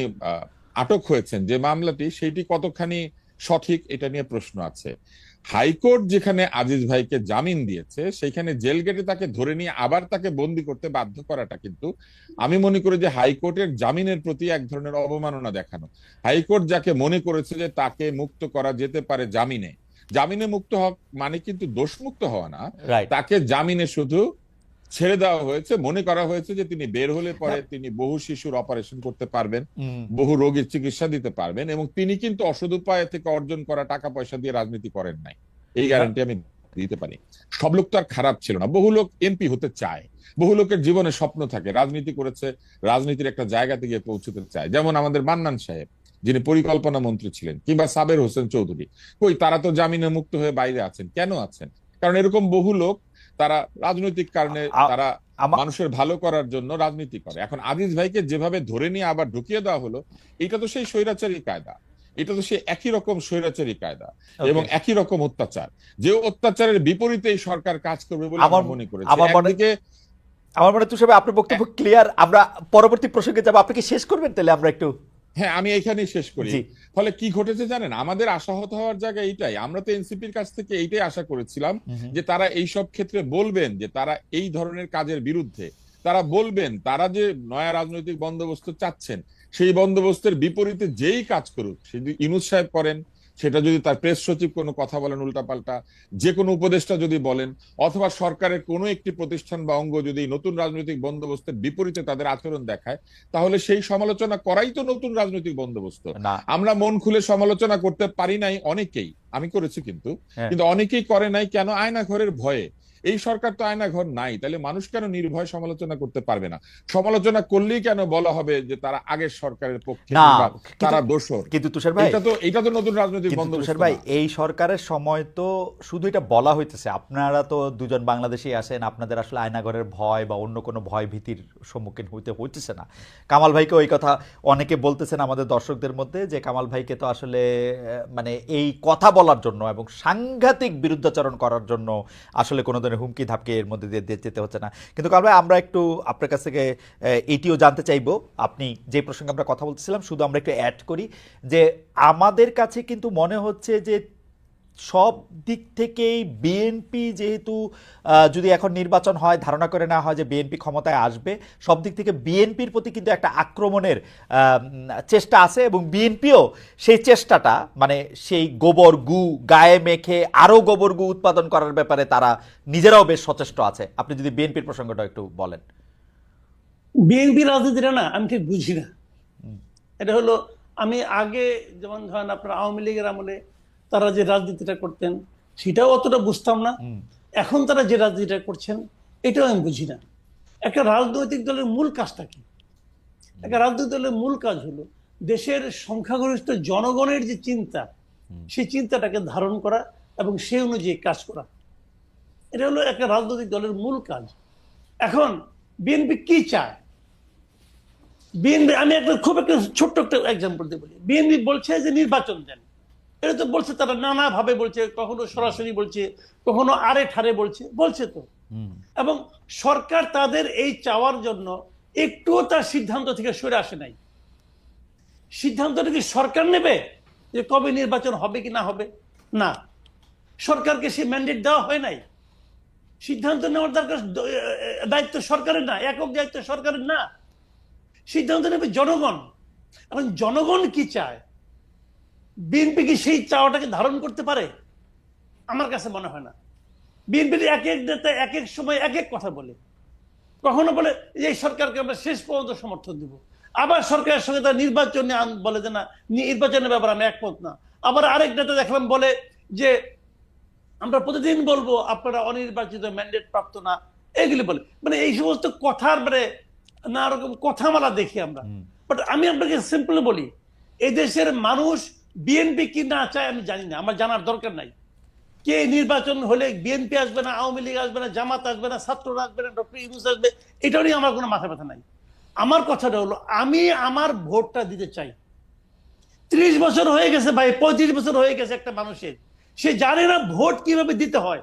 আটক হয়েছেন যে মামলাটি, সেইটি কতখানি সঠিক এটা নিয়ে প্রশ্ন আছে। হাইকোর্ট যেখানে আজিজ ভাইকে জামিন দিয়েছে সেইখানে জেল গেটে তাকে ধরে নিয়ে আবার তাকে বন্দি করতে বাধ্য করাটা কিন্তু আমি মনে করি যে হাইকোর্টের জামিনের প্রতি এক ধরনের অবমাননা দেখানো। হাইকোর্ট যাকে মনে করেছে যে তাকে মুক্ত করা যেতে পারে জামিনে, জামিনে মুক্ত হওয়া মানে কিন্তু দোষমুক্ত হওয়া না, তাকে জামিনে শুধু ছেড়ে দেওয়া হয়েছে। মনে করা হয়েছে যে তিনি বের হলে পরে তিনি বহু শিশুর অপারেশন করতে পারবেন, বহু রোগীর চিকিৎসা দিতে পারবেন, এবং তিনি কিন্তু অসৎ উপায় থেকে অর্জন করা টাকা পয়সা দিয়ে রাজনীতি করেন নাই, এই গ্যারান্টি আমি দিতে পারি। সব লোক তো আর খারাপ ছিল না। বহু লোক এমপি হতে চায়, বহু লোকের জীবনে স্বপ্ন থাকে, রাজনীতি করেছে, রাজনীতির একটা জায়গাতে গিয়ে পৌঁছতে চায়। যেমন আমাদের মান্নান সাহেব যিনি পরিকল্পনা মন্ত্রী ছিলেন, কিংবা সাবের হোসেন চৌধুরী, কই তারা তো জামিনে মুক্ত হয়ে বাইরে আছেন। কেন আছেন? কারণ এরকম বহু লোক তারা রাজনৈতিক কারণে, তারা মানুষের ভালো করার জন্য রাজনীতি করে। এখন আজিজ ভাইকে যেভাবে ধরে নিয়ে আবার ঢুকিয়ে দেওয়া হলো, এটা তো সেই স্বৈরাচারী কায়দা, এটা তো সেই একই রকম স্বৈরাচারী কায়দা এবং একই রকম অত্যাচার, যে অত্যাচারের বিপরীতে এই সরকার কাজ করবে বলে আমার মনে করেছি। একদিকে আমার মনে তুষার ভাই আপনার বক্তব্য ক্লিয়ার। আমরা পরবর্তী প্রসঙ্গে যাব, আপনি কি শেষ করবেন তাহলে আমরা একটু? হ্যাঁ, আমি এখানেই শেষ করি। ফলে কি ঘটেছে জানেন? আমাদের আশাহত হওয়ার জায়গা এইটাই। আমরা তো এনসিপির কাছ থেকে এইটাই আশা করেছিলাম যে তারা এই সব ক্ষেত্রে বলবেন যে তারা এই ধরনের কাজের বিরুদ্ধে, তারা বলবেন তারা যে নয়া রাজনৈতিক বন্দোবস্ত চাচ্ছেন সেই বন্দোবস্তের বিপরীতে যেই কাজ করুক, সে যদি ইউনূস সাহেব করেন, সেটা যদি তার প্রেস সচিব কোনো কথা বলেন উল্টাপাল্টা, যে কোনো উপদেষ্টা যদি বলেন, অথবা সরকারের কোনো একটি প্রতিষ্ঠান বা অঙ্গ যদি নতুন রাজনৈতিক বন্দোবস্তের বিপরীতে তাদের আচরণ দেখায়, তাহলে সেই সমালোচনা করাই তো নতুন রাজনৈতিক বন্দোবস্ত। না। আমরা মন খুলে সমালোচনা করতে পারি নাই অনেকেই, আমি করেছি কিন্তু, হ্যাঁ। কিন্তু অনেকেই করে নাই কেন? আয়নাঘরের ভয়ে। এই সরকার তো আয়নাঘর নাই, তাহলে মানুষ কেন নির্ভয় সমালোচনা করতে পারবে না? সমালোচনা করলেই কেন বলা হবে যে তারা আগের সরকারের পক্ষে না, কিংবা কিন্তু তারা দোষর? কিন্তু তুষার ভাই, এটা তো নতুন রাজনৈতিক কিন্তু বন্দোবস্ত তুষার ভাই, না। এই সরকারের সময় তো শুধু এটা বলা হইতেছে, আপনারা তো দুজন বাংলাদেশী আছেন, আপনাদের আসলে আয়নাঘরের ভয় বা অন্য কোনো ভয় ভীতির সম্মুখীন হইতেছে না। কামাল ভাইকে ওই কথা অনেকে বলতেছেন আমাদের দর্শকদের মধ্যে, যে কামাল ভাইকে তো আসলে মানে এই কথা বলার জন্য এবং সাংঘাতিক বিরুদ্ধাচরণ করার জন্য আসলে কোনো ধরনের হুমকি ধাপকে এর মধ্যে দিয়ে যেতে হচ্ছে না। কিন্তু কামাল ভাই, আমরা একটু আপনার কাছ থেকে এটিও জানতে চাইবো, আপনি যে প্রসঙ্গে আমরা কথা বলতেছিলাম, শুধু আমরা একটু অ্যাড করি যে আমাদের কাছে কিন্তু মনে হচ্ছে যে সব দিক থেকেই বিএনপি যেহেতু যদি এখন নির্বাচন হয়, ধারণা করে নেওয়া হয় যে বিএনপি ক্ষমতায় আসবে, সব দিক থেকে বিএনপির প্রতি কিন্তু একটা আক্রমণের চেষ্টা আছে, এবং বিএনপিও সেই চেষ্টাটা মানে সেই গোবর গু গায়ে মেখে আরও গোবর গু উৎপাদন করার ব্যাপারে তারা নিজেরাও বেশ সচেষ্ট আছে। আপনি যদি বিএনপির প্রসঙ্গটা একটু বলেন। বিএনপি রাজনীতিটা না আমি ঠিক বুঝি না। এটা হলো, আমি আগে যেমন ধরেন আপনার আওয়ামী লীগের আমলে তারা যে রাজনীতিটা করতেন সেটাও অতটা বুঝতাম না। এখন তারা যে রাজনীতিটা করছেন এটাও আমি বুঝি না। একটা রাজনৈতিক দলের মূল কাজটা কি? একটা রাজনৈতিক দলের মূল কাজ হলো দেশের সংখ্যাগরিষ্ঠ জনগণের যে চিন্তা, সেই চিন্তাটাকে ধারণ করা এবং সেই অনুযায়ী কাজ করা। এটা হলো একটা রাজনৈতিক দলের মূল কাজ। এখন বিএনপি কি চায়? বিএনপি, আমি খুব একটা ছোট্ট একটা এক্সাম্পল দিয়ে বলি। বিএনপি বলছে যে নির্বাচন দেন, এটা তো বলছে তারা নানা ভাবে বলছে, কখনো সরাসরি বলছে, কখনো আরে ঠারে বলছে তো। এবং সরকার তাদের এই চাওয়ার জন্য একটুও তার সিদ্ধান্ত থেকে সরে আসে নাই। সিদ্ধান্তটা কি সরকার নেবে যে কবে নির্বাচন হবে কি না হবে? না, সরকারকে সেই ম্যান্ডেট দেওয়া হয় নাই। সিদ্ধান্ত নেওয়ার দরকার, দায়িত্ব সরকারের না, একক দায়িত্ব সরকারের না, সিদ্ধান্ত নেবে জনগণ। এখন জনগণ কি চায়, বিএনপি কি সেই চাওয়াটাকে ধারণ করতে পারে? আমার কাছে মনে হয় না। বিএনপির এক এক নেতা এক এক সময় এক এক কথা বলে। কখনো বলে যে এই সরকারকে আমরা শেষ পর্যন্ত সমর্থন দিব, আবার সরকারের সঙ্গে তার নির্বাচনে বলে যে না, নির্বাচনের ব্যাপারে আমি একমত না। আবার আরেক নেতা দেখলাম বলে যে আমরা প্রতিদিন বলবো আপনারা অনির্বাচিত ম্যান্ডেট প্রাপ্ত না, এগুলি বলে। মানে এই সমস্ত কথার মানে নানা রকম কথামালা দেখি আমরা। বাট আমি আপনাকে সিম্পলি বলি, এই দেশের মানুষ বিএনপি কি না চায় আমি জানি না, আমার জানার দরকার নাই। কে নির্বাচন হলে বিএনপি আসবে না, আওয়ামী লীগ আসবে না, জামাত আসবে না, ছাত্ররা আসবে না, ডক্টর ইউনূস আসবে, এটা নিয়ে আমার কোনো মাথা ব্যথা নাই। আমার কথাটা হলো আমি আমার ভোটটা দিতে চাই। 30 বছর হয়ে গেছে ভাই, 35 বছর হয়ে গেছে একটা মানুষের, সে জানে না ভোট কিভাবে দিতে হয়,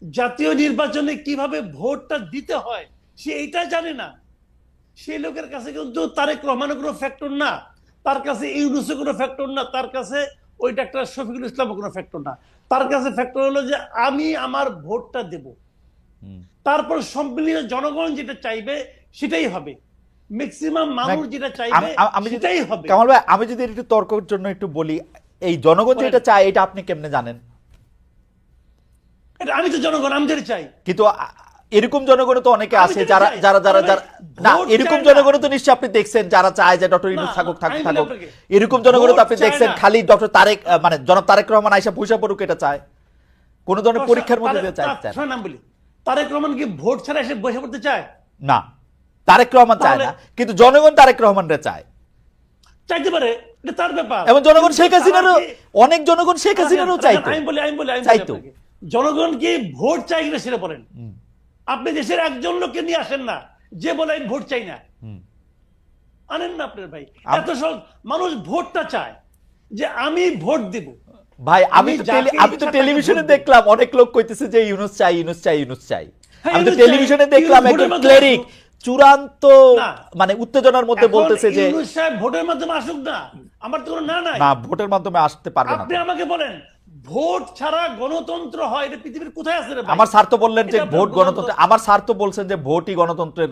জাতীয় নির্বাচনে কিভাবে ভোটটা দিতে হয় সে এইটা জানে না। সেই লোকের কাছে কিন্তু তারেক রহমানের কোনো ফ্যাক্টর না, তার কাছে ইউনূসের কোনো ফ্যাক্টর না, তার কাছে ওই ডাক্তার শফিকুল ইসলামের কোনো ফ্যাক্টর না। তার কাছে ফ্যাক্টর হলো যে আমি আমার ভোটটা দেব, তারপর সম্মিলিত জনগণ যেটা চাইবে সেটাই হবে, ম্যাক্সিমাম মানুষ যেটা চাইবে সেটাই হবে। কামাল ভাই, আমি যদি একটু তর্কের জন্য একটু বলি, এই জনগণ যেটা চায় এটা আপনি কেমনে জানেন? আমি তো জনগণ, আমি যেটা চাই। কিন্তু এরকম জনগণ তো অনেকে আছে যারা যারা যারা যারা না, এরকম জনগণ তো নিশ্চয়ই আপনি দেখছেন যারা চায় যে ডক্টর ইউনূস থাকুক। এরকম জনগণ তো আপনি দেখছেন খালি ডক্টর তারেক মানে জনাব তারেক রহমান আইসা পয়সা পড়ুক এটা চায়, কোন ধরনের পরীক্ষার মধ্যে দিয়ে চায় নাম বলি। তারেক রহমান কি ভোট ছাড়া এসে বসে পড়তে চায়? না, তারেক রহমান চায় না, কিন্তু জনগণ তারেক রহমানরে চায়। চাইতে পারে, এটা তার ব্যাপার। এবং জনগণ শেখ হাসিনারও, অনেক জনগণ শেখ হাসিনারও চাইতো। আমি বলি জনগণ কি ভোট চাই কিনা সেটা বলেন। আপনি দেশের একজন লোককে নিয়ে আসেন না যে বলে আমি ভোট চাই না, আনেন না আপনার ভাই। এত সহজ, মানুষ ভোটটা চায় যে আমি ভোট দেব। ভাই আমি তো টেলিভিশনে দেখলাম অনেক লোক কইতেছে যে ইউনূস চাই, ইউনূস চাই, ইউনূস চাই। আমি তো টেলিভিশনে দেখলাম একজন ক্লেরিক চূড়ান্ত মানে উত্তেজনার মধ্যে বলতেছে যে ইউনূস সাহেব ভোটের মাধ্যমে আসুক না, আমার তো কোনো না নাই। না, ভোটের মাধ্যমে আসতে পারবে না। আপনি আমাকে বলেন ভোট ছাড়া গণতন্ত্র হয় এটা পৃথিবীর কোথায় আছে রে ভাই? আমার স্যার তো বললেন যে ভোট গণতন্ত্র, আমার স্যার তো বলছেন যে ভোটই গণতন্ত্রের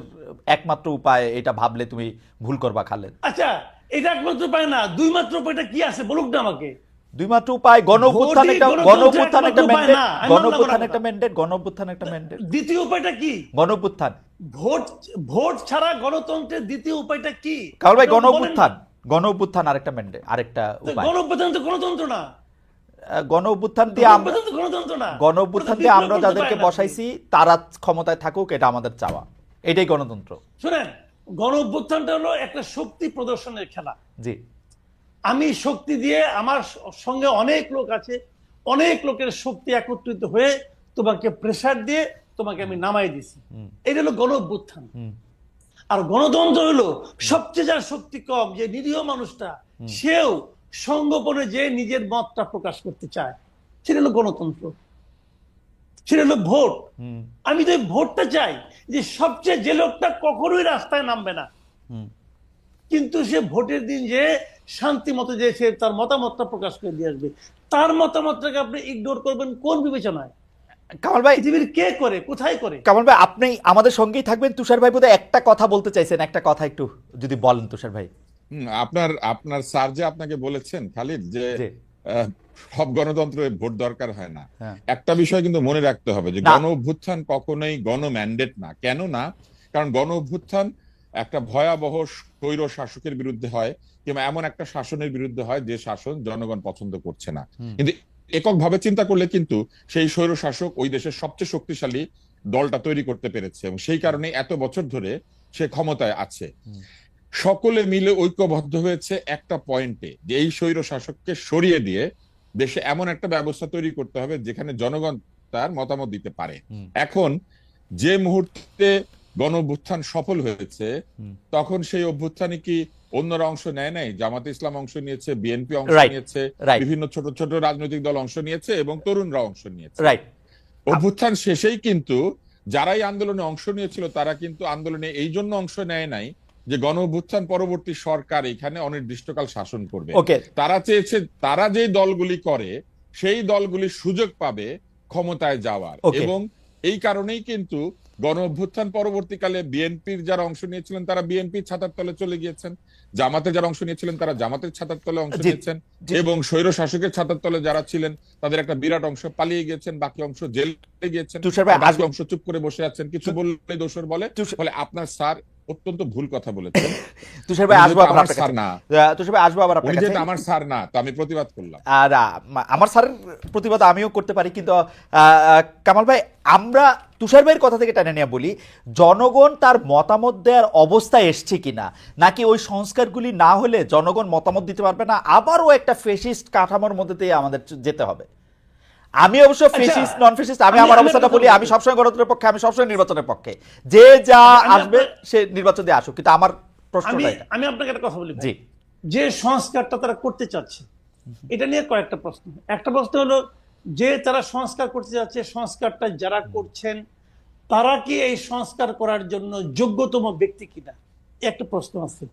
একমাত্র উপায়, এটা ভাবলে তুমি ভুল করবা খালেদ। আচ্ছা, এটা একমাত্র উপায় না, দুই মাত্র উপায়টা কি আছে বলুক না আমাকে। দুই মাত্র উপায়, গণ অভ্যুত্থান একটা, ভোটই গণ গণতন্ত্রের অভ্যুত্থান একটা একমাত্র উপায় ম্যান্ডেট, না, আমি গণ মানলাম না অভ্যুত্থান কথা। একটা ম্যান্ডেট, গণ অভ্যুত্থান একটা ম্যান্ডেট, দ্বিতীয় উপায়টা কি? গণ অভ্যুত্থান। ভোট, ভোট ছাড়া গণতন্ত্রের দ্বিতীয় উপায়টা কি? কামাল ভাই, আপনি গণ বলেন না। অভ্যুত্থান, গণ অভ্যুত্থান আরেকটা ম্যান্ডেট, আরেকটা তো উপায়। গণ অভ্যুত্থান তো গণতন্ত্র না। গণ অভ্যুত্থান দিয়ে গণ আমরা, অভ্যুত্থান তো গণতন্ত্র না। গণ অভ্যুত্থান দিয়ে আমরা যাদেরকে বসাইছি তারা ক্ষমতায় থাকুক, এটা আমাদের চাওয়া, এটাই গণতন্ত্র। শুনেন, গণ অভ্যুত্থানটা হলো একটা শক্তি প্রদর্শনের খেলা। জি, আমি শক্তি দিয়ে, আমার সঙ্গে অনেক লোক আছে, অনেক লোকের শক্তি একত্রিত হয়ে তোমাকে প্রেসার দিয়ে তোমাকে আমি নামাই দিছি, এটা হলো গণ অভ্যুত্থান। আর গণতন্ত্র হলো সবচেয়ে যার শক্তি কম, যে নিরীহ মানুষটা, সেও সঙ্গোপনে যে নিজের মতটা প্রকাশ করতে চায়, সেটা হলো গণতন্ত্র, সেটা হলো ভোট। আমি তো এই ভোটটা চাই, যে সবচেয়ে যে লোকটা কখনোই রাস্তায় নামবে না, কিন্তু সে ভোটের দিন যে শান্তি মতো যে সে তার মতামতটা প্রকাশ করে দিয়ে আসবে, তার মতামতটাকে আপনি ইগনোর করবেন কোন বিবেচনায়? কামাল ভাই, পৃথিবীর কে করে, কোথায় করে? কামাল ভাই আপনি আমাদের সঙ্গেই থাকবেন। তুষার ভাই বোধহয় একটা কথা বলতে চাইছেন, একটা কথা একটু যদি বলেন তুষার ভাই। আপনার আপনার স্যার যে আপনাকে বলেছেন খালিদ, যে জি। সব গণতন্ত্রে ভোট দরকার হয় না, হ্যাঁ। একটা বিষয় কিন্তু মনে রাখতে হবে যে না। গণ অভ্যুত্থান কখনোই গণ ম্যান্ডেট না। কেন না? কারণ গণ অভ্যুত্থান একটা ভয়াবহ স্বৈর শাসকের বিরুদ্ধে হয়, কিংবা এমন একটা শাসনের বিরুদ্ধে হয় যে শাসন জনগণ পছন্দ করছে না। কিন্তু এককভাবে চিন্তা করলে কিন্তু সেই স্বৈর শাসক ওই দেশের সবচেয়ে শক্তিশালী দলটা তৈরি করতে পেরেছে, এবং সেই কারণে এত বছর ধরে সে ক্ষমতায় আছে। সকলে মিলে ঐক্যবদ্ধ হয়েছে একটা পয়েন্টে, যে এই স্বৈর শাসককে সরিয়ে দিয়ে দেশে এমন একটা ব্যবস্থা তৈরি করতে হবে যেখানে জনগণ তার মতামত দিতে পারে। এখন যে মুহূর্তে গণ অভ্যুত্থান সফল হয়েছে, তখন সেই অভ্যুত্থানে কি অন্যরা অংশ নেয় নাই? জামাতে ইসলাম অংশ নিয়েছে, বিএনপি অংশ Right, নিয়েছে, right. বিভিন্ন ছোট ছোট রাজনৈতিক দল অংশ নিয়েছে, এবং তরুণরা অংশ নিয়েছে। রাইট। অভ্যুত্থান শেষেই কিন্তু যারাই আন্দোলনে অংশ নিয়েছিল তারা কিন্তু আন্দোলনে এই জন্য অংশ নেয় নাই যে গণ অভ্যুত্থান পরবর্তী সরকার এখানে অনির্দিষ্টকাল শাসন করবে। ওকে। তারা চেয়েছে তারা যে দলগুলি করে সেই দলগুলি সুযোগ পাবে ক্ষমতায় যাওয়ার। Okay. এবং এই কারণেই কিন্তু গণ অভ্যুত্থান পরবর্তীকালে বিএনপির যারা অংশ নিয়েছিলেন তারা বিএনপির ছাতার তলে চলে গিয়েছেন, জামাতে যারা অংশ নিয়েছিলেন তারা জামাতের ছাতার তলে অংশ জি, নিয়েছেন, জি। এবং স্বৈর শাসকের ছাতার তলে যারা ছিলেন তাদের একটা বিরাট অংশ পালিয়ে গিয়েছেন, বাকি অংশ জেলে গিয়েছেন, তুষার ভাই, আর বাকি আসবো- অংশ চুপ করে বসে আছেন, কিছু বললে দোষর বলে। তুষার- ফলে আপনার স্যার অত্যন্ত ভুল কথা বলেছেন। তুষার ভাই উনি আসবো যেহেতু আবার আমার আপনার স্যার কাছে। না, তুষার ভাই আসবো আবার আপনার উনি কাছে। যেহেতু আমার স্যার না, তো আমি প্রতিবাদ করলাম। আর আমার স্যারের প্রতিবাদ আমিও করতে পারি, কিন্তু কামাল ভাই, আমরা তুষার ভাইয়ের কথা থেকে টেনে নিয়ে বলি, জনগণ তার মতামত দেওয়ার অবস্থায় এসছে কিনা, নাকি ওই সংস্কারগুলি না হলে জনগণ মতামত দিতে পারবে না, আবারও একটা ফেসিস্ট কাঠামোর মধ্যে দিয়ে আমাদের যেতে হবে? আমি অবশ্য ফেসিস্ট নন ফেসিস্ট, আমি আমার অবস্থাটা বলি, আমি সবসময় গণতন্ত্রের পক্ষে, আমি সবসময় নির্বাচনের পক্ষে, যে যা আসবে সে নির্বাচন দিয়ে আসুক, কিন্তু আমার প্রশ্নটা এটা। আমি আপনাকে একটা কথা বলি ভাই। জি। যে সংস্কারটা তারা করতে চাচ্ছে, এটা নিয়ে কয়েকটা প্রশ্ন। একটা প্রশ্ন হলো, যে তারা সংস্কার করতে যাচ্ছে, সংস্কারটা যারা করছেন তারা কি এই সংস্কার করার জন্য যোগ্যতম ব্যক্তি কিনা, একটা প্রশ্ন আছে।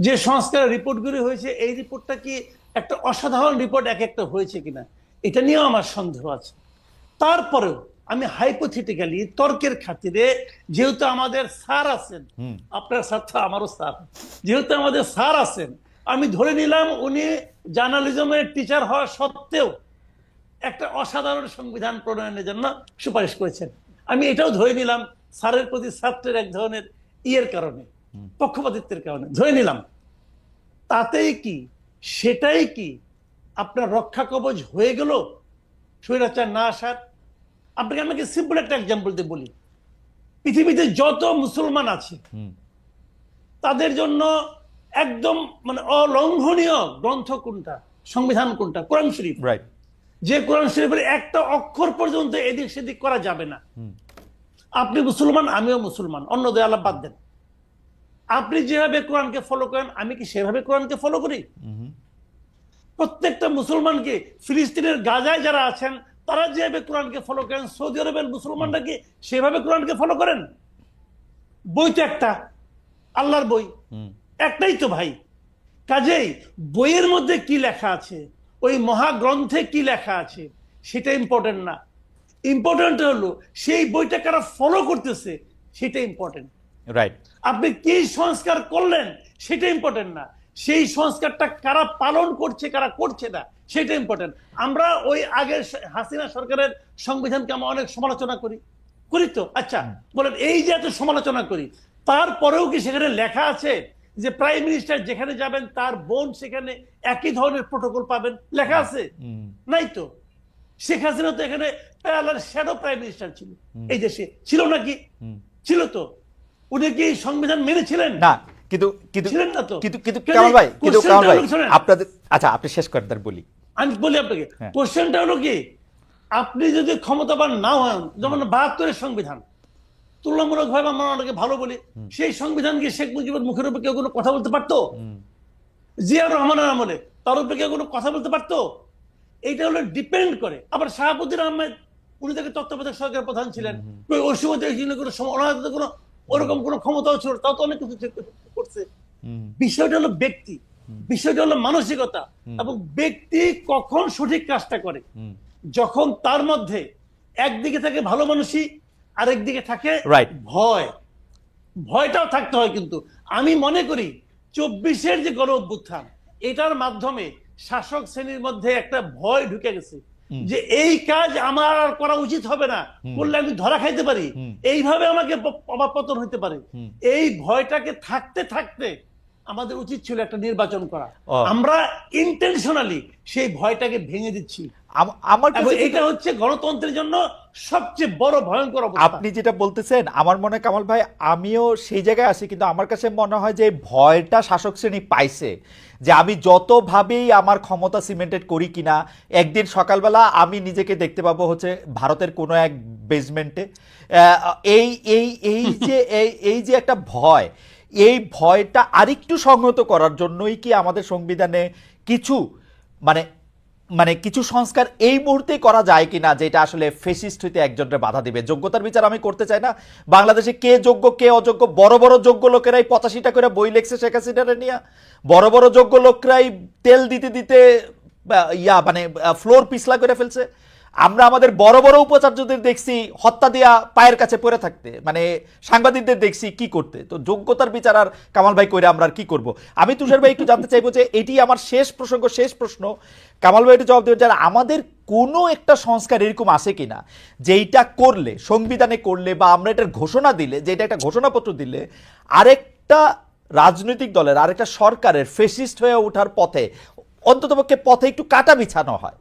যে সংস্কারের রিপোর্টগুলি হয়েছে, এই রিপোর্টটা কি একটা অসাধারণ রিপোর্ট এক একটা হয়েছে কিনা, এটা নিয়েও আমার সন্দেহ আছে। তারপরেও আমি হাইপোথেটিক্যালি, তর্কের খাতিরে, যেহেতু আমাদের স্যার আছেন, আপনার স্যার তো আমারও স্যার, যেহেতু আমাদের স্যার আছেন, আমি ধরে নিলাম উনি জার্নালিজমের টিচার হওয়া সত্ত্বেও একটা অসাধারণ সংবিধান প্রণয়নের জন্য সুপারিশ করেছেন। আমি এটাও ধরে নিলাম স্যারের প্রতি ছাত্রের এক ধরনের ইয়ের কারণে, পক্ষপাতিত্বের কারণে ধরে নিলাম। তাতেই কি, সেটাই কি আপনার রক্ষা কবচ হয়ে গেল স্বৈরাচার না আসার? আপনাকে আমাকে সিম্পল একটা এক্সাম্পল দিয়ে বলি। পৃথিবীতে যত মুসলমান আছে তাদের জন্য একদম মানে অলঙ্ঘনীয় গ্রন্থ কোনটা, সংবিধান কোনটা? কোরআন শরীফ। রাইট। যে কোরআন শরীফের একটা অক্ষর পর্যন্ত এদিক সেদিক করা যাবে না। আপনি মুসলমান, আমিও মুসলমান, অন্য দেয়ালা বাদ দেন। আপনি যেভাবে কোরআনকে ফলো করেন, আমি কি সেভাবে কোরআনকে ফলো করি? প্রত্যেকটা মুসলমানকে, ফিলিস্তিনের গাজায় যারা আছেন তারা যেভাবে কোরআনকে ফলো করেন, সৌদি আরবের মুসলমানরা কি সেভাবে কোরআনকে ফলো করেন? বই তো একটা, আল্লাহর বই একটাই তো ভাই। কাজেই বইয়ের মধ্যে কি লেখা আছে, ওই মহাগ্রন্থে কি লেখা আছে, সেটা ইম্পর্টেন্ট না। ইম্পর্টেন্ট হলো সেই বইটা কারা ফলো করতেছে, সেটা ইম্পর্টেন্ট। রাইট। আপনি কি সংস্কার করলেন সেটা ইম্পর্টেন্ট না, সেই সংস্কারটা কারা পালন করছে কারা করছে না সেটা ইম্পর্টেন্ট। আমরা ওই আগের হাসিনা সরকারের সংবিধানকে আমরা অনেক সমালোচনা করি করি তো, আচ্ছা বলেন এই যে এত সমালোচনা করি তারপরেও কি সেখানে লেখা আছে যে প্রাইম মিনিস্টার যেখানে যাবেন তার বোন সেখানে একই ধরনের প্রোটোকল পাবেন? লেখা আছে? নাই তো। শেখ হাসিনা তো এখানে প্যারালাল শ্যাডো প্রাইম মিনিস্টার ছিল এই দেশে, ছিল নাকি? ছিল তো। উনি কি সংবিধান মেনেছিলেন? না, কিন্তু কিন্তু ছিলেন না তো। কিন্তু কিন্তু কামাল ভাই, কিন্তু কোশ্চেনটা কামাল ভাই হলো, শোনেন, আপনাদের, আচ্ছা আপনি শেষ করেন তার বলি। আমি বলি আপনাকে, হ্যাঁ। কোশ্চেনটা হলো কি, আপনি যদি ক্ষমতাবান না হন, যেমন ৭২-এর সংবিধান তুলনামূলক ভাবে আমরা অনেকে ভালো বলি, সেই সংবিধান কি শেখ মুজিবের মুখের উপর কেউ কোনো কথা বলতে পারতো? জিয়াউর রহমানের আমলে তার উপরে কেউ কোনো কথা বলতে পারতো? এইটা হলো ডিপেন্ড করে। আবার শাহাবুদ্দিন আহমেদ, উনি তাকে তত্ত্বাবধায়ক সরকারের প্রধান ছিলেন, ওই সময় কোনো ওনার কোনো ওরকম কোনো ক্ষমতাও ছিল, তাও তো অনেক কিছু করছে। বিষয়টা হলো ব্যক্তি, বিষয়টা হলো মানসিকতা, এবং ব্যক্তি কখন সঠিক কাজটা করে, যখন তার মধ্যে একদিকে থাকে ভালো মানুষই, আরেকদিকে থাকে ভয়। ভয়টাও থাকতে হয়। কিন্তু আমি মনে করি ২৪-এর যে গণ অভ্যুত্থান, এটার মাধ্যমে শাসক শ্রেণীর মধ্যে একটা ভয় ঢুকে গেছে যে এই কাজ আমার আর করা উচিত হবে না, করলে আমি ধরা খাইতে পারি, এইভাবে আমাকে পতন হইতে পারে। এই ভয়টাকে থাকতে থাকতে আমাদের উচিত ছিল একটা নির্বাচন করা। আমরা ইন্টেনশনালি সেই ভয়টাকে ভেঙে দিচ্ছি। আমার কাছে এটা হচ্ছে গণতন্ত্রের জন্য সবচেয়ে বড় ভয়ঙ্কর অবস্থা। আপনি যেটা বলতেছেন আমার মনে হয় কামাল ভাই, আমিও সেই জায়গায় আছি, কিন্তু আমার কাছে মনে হয় যে ভয়টা শাসক শ্রেণী পাইছে যে আমি যতভাবেই আমার ক্ষমতা সিমেন্টেড করি কিনা, একদিন সকালবেলা আমি নিজেকে দেখতে পাবো হচ্ছে ভারতের কোনো এক বেসমেন্টে। এই এই এই যে এই যে একটা ভয়, এই ভয়টা আরেকটু সংহত করার জন্যই কি আমাদের সংবিধানে কিছু মানে মানে কিছু সংস্কার এই মুহূর্তেই করা যায় কিনা, যেটা আসলে ফেসিস্ট হইতে একজনের বাধা দিবে? যোগ্যতার বিচার আমি করতে চাই না। বাংলাদেশে কে যোগ্য কে অযোগ্য, বড় বড় যোগ্য লোকেরাই ৮৫টা করে বই লেখছে শেখ হাসিনারে নিয়ে, বড় বড় যোগ্য লোকরাই তেল দিতে দিতে মানে ফ্লোর পিছলা করে ফেলছে। আমরা আমাদের বড় বড় উপাচার্যদের দেখছি হত্যা দিয়া পায়ের কাছে পড়ে থাকতে, মানে সাংবাদিকদের দেখছি কি করতে। তো যোগ্যতার বিচার আর কামাল ভাই কইরা আমরা আর কি করব? আমি তুষার ভাই একটু জানতে চাইবো যে এটি আমার শেষ প্রসঙ্গ, শেষ প্রশ্ন, কামাল ভাই একটু জবাব দেবেন যে আমাদের কোনো একটা সংস্কার এরকম আছে কিনা যেইটা করলে, সংবিধানে করলে বা আমরা এটার ঘোষণা দিলে, যেটা একটা ঘোষণাপত্র দিলে আরেকটা রাজনৈতিক দলের আরেকটা সরকারের ফেসিস্ট হয়ে ওঠার পথে অন্ততপক্ষে পথে একটু কাটা বিছানো হয়?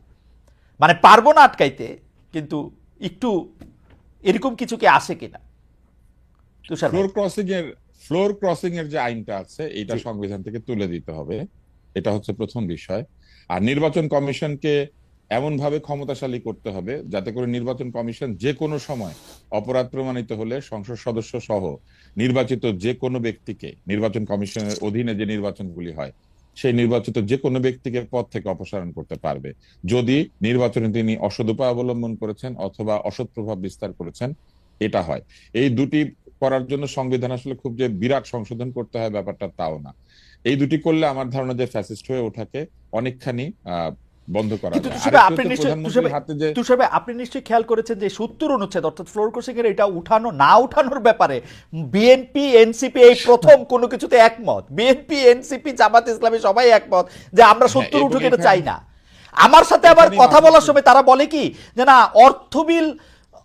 মানে পারবো না আটকাইতে, কিন্তু একটু এরকম কিছু কি আসে কিনা? তুষার ভাই। ফ্লোর ক্রসিং এর যে আইনটা আছে এটা সংবিধান থেকে তুলে দিতে হবে, এটা হচ্ছে প্রথম বিষয়। আর নির্বাচন কমিশনকে এমন ভাবে ক্ষমতাশালী করতে হবে যাতে করে নির্বাচন কমিশন যে কোনো সময় অপরাধ প্রমাণিত হলে সংসদ সদস্য সহ নির্বাচিত যে কোনো ব্যক্তিকে, নির্বাচন কমিশনের অধীনে যে নির্বাচনগুলি হয় সেই নির্বাচিত যে কোনো ব্যক্তিকে পদ থেকে অপসারণ করতে পারবে যদি নির্বাচনে তিনি অসৎ উপায় অবলম্বন করেছেন অথবা অসৎ প্রভাব বিস্তার করেছেন। এটা হয়। এই দুটি করার জন্য সংবিধান আসলে খুব যে বিরাট সংশোধন করতে হয় ব্যাপারটা তাও না। এই দুটি করলে আমার ধারণা যে ফ্যাসিস্ট হয়ে ওঠাকে অনেকখানি বন্ধ করা যায়। তুষার ভাই, আপনি নিশ্চয়ই খেয়াল করেছেন যে ৭০ অনুচ্ছেদ অর্থাৎ ফ্লোর ক্রসিং এর এটা উঠানো না উঠানোর ব্যাপারে বিএনপি এনসিপি এই প্রথম কোনো কিছুতে একমত। বিএনপি এনসিপি জামাত ইসলামী সবাই একমত যে আমরা ৭০ উঠুক, এটা চাই না। আমার সাথে আবার কথা বলার সময় তারা বলে কি যে না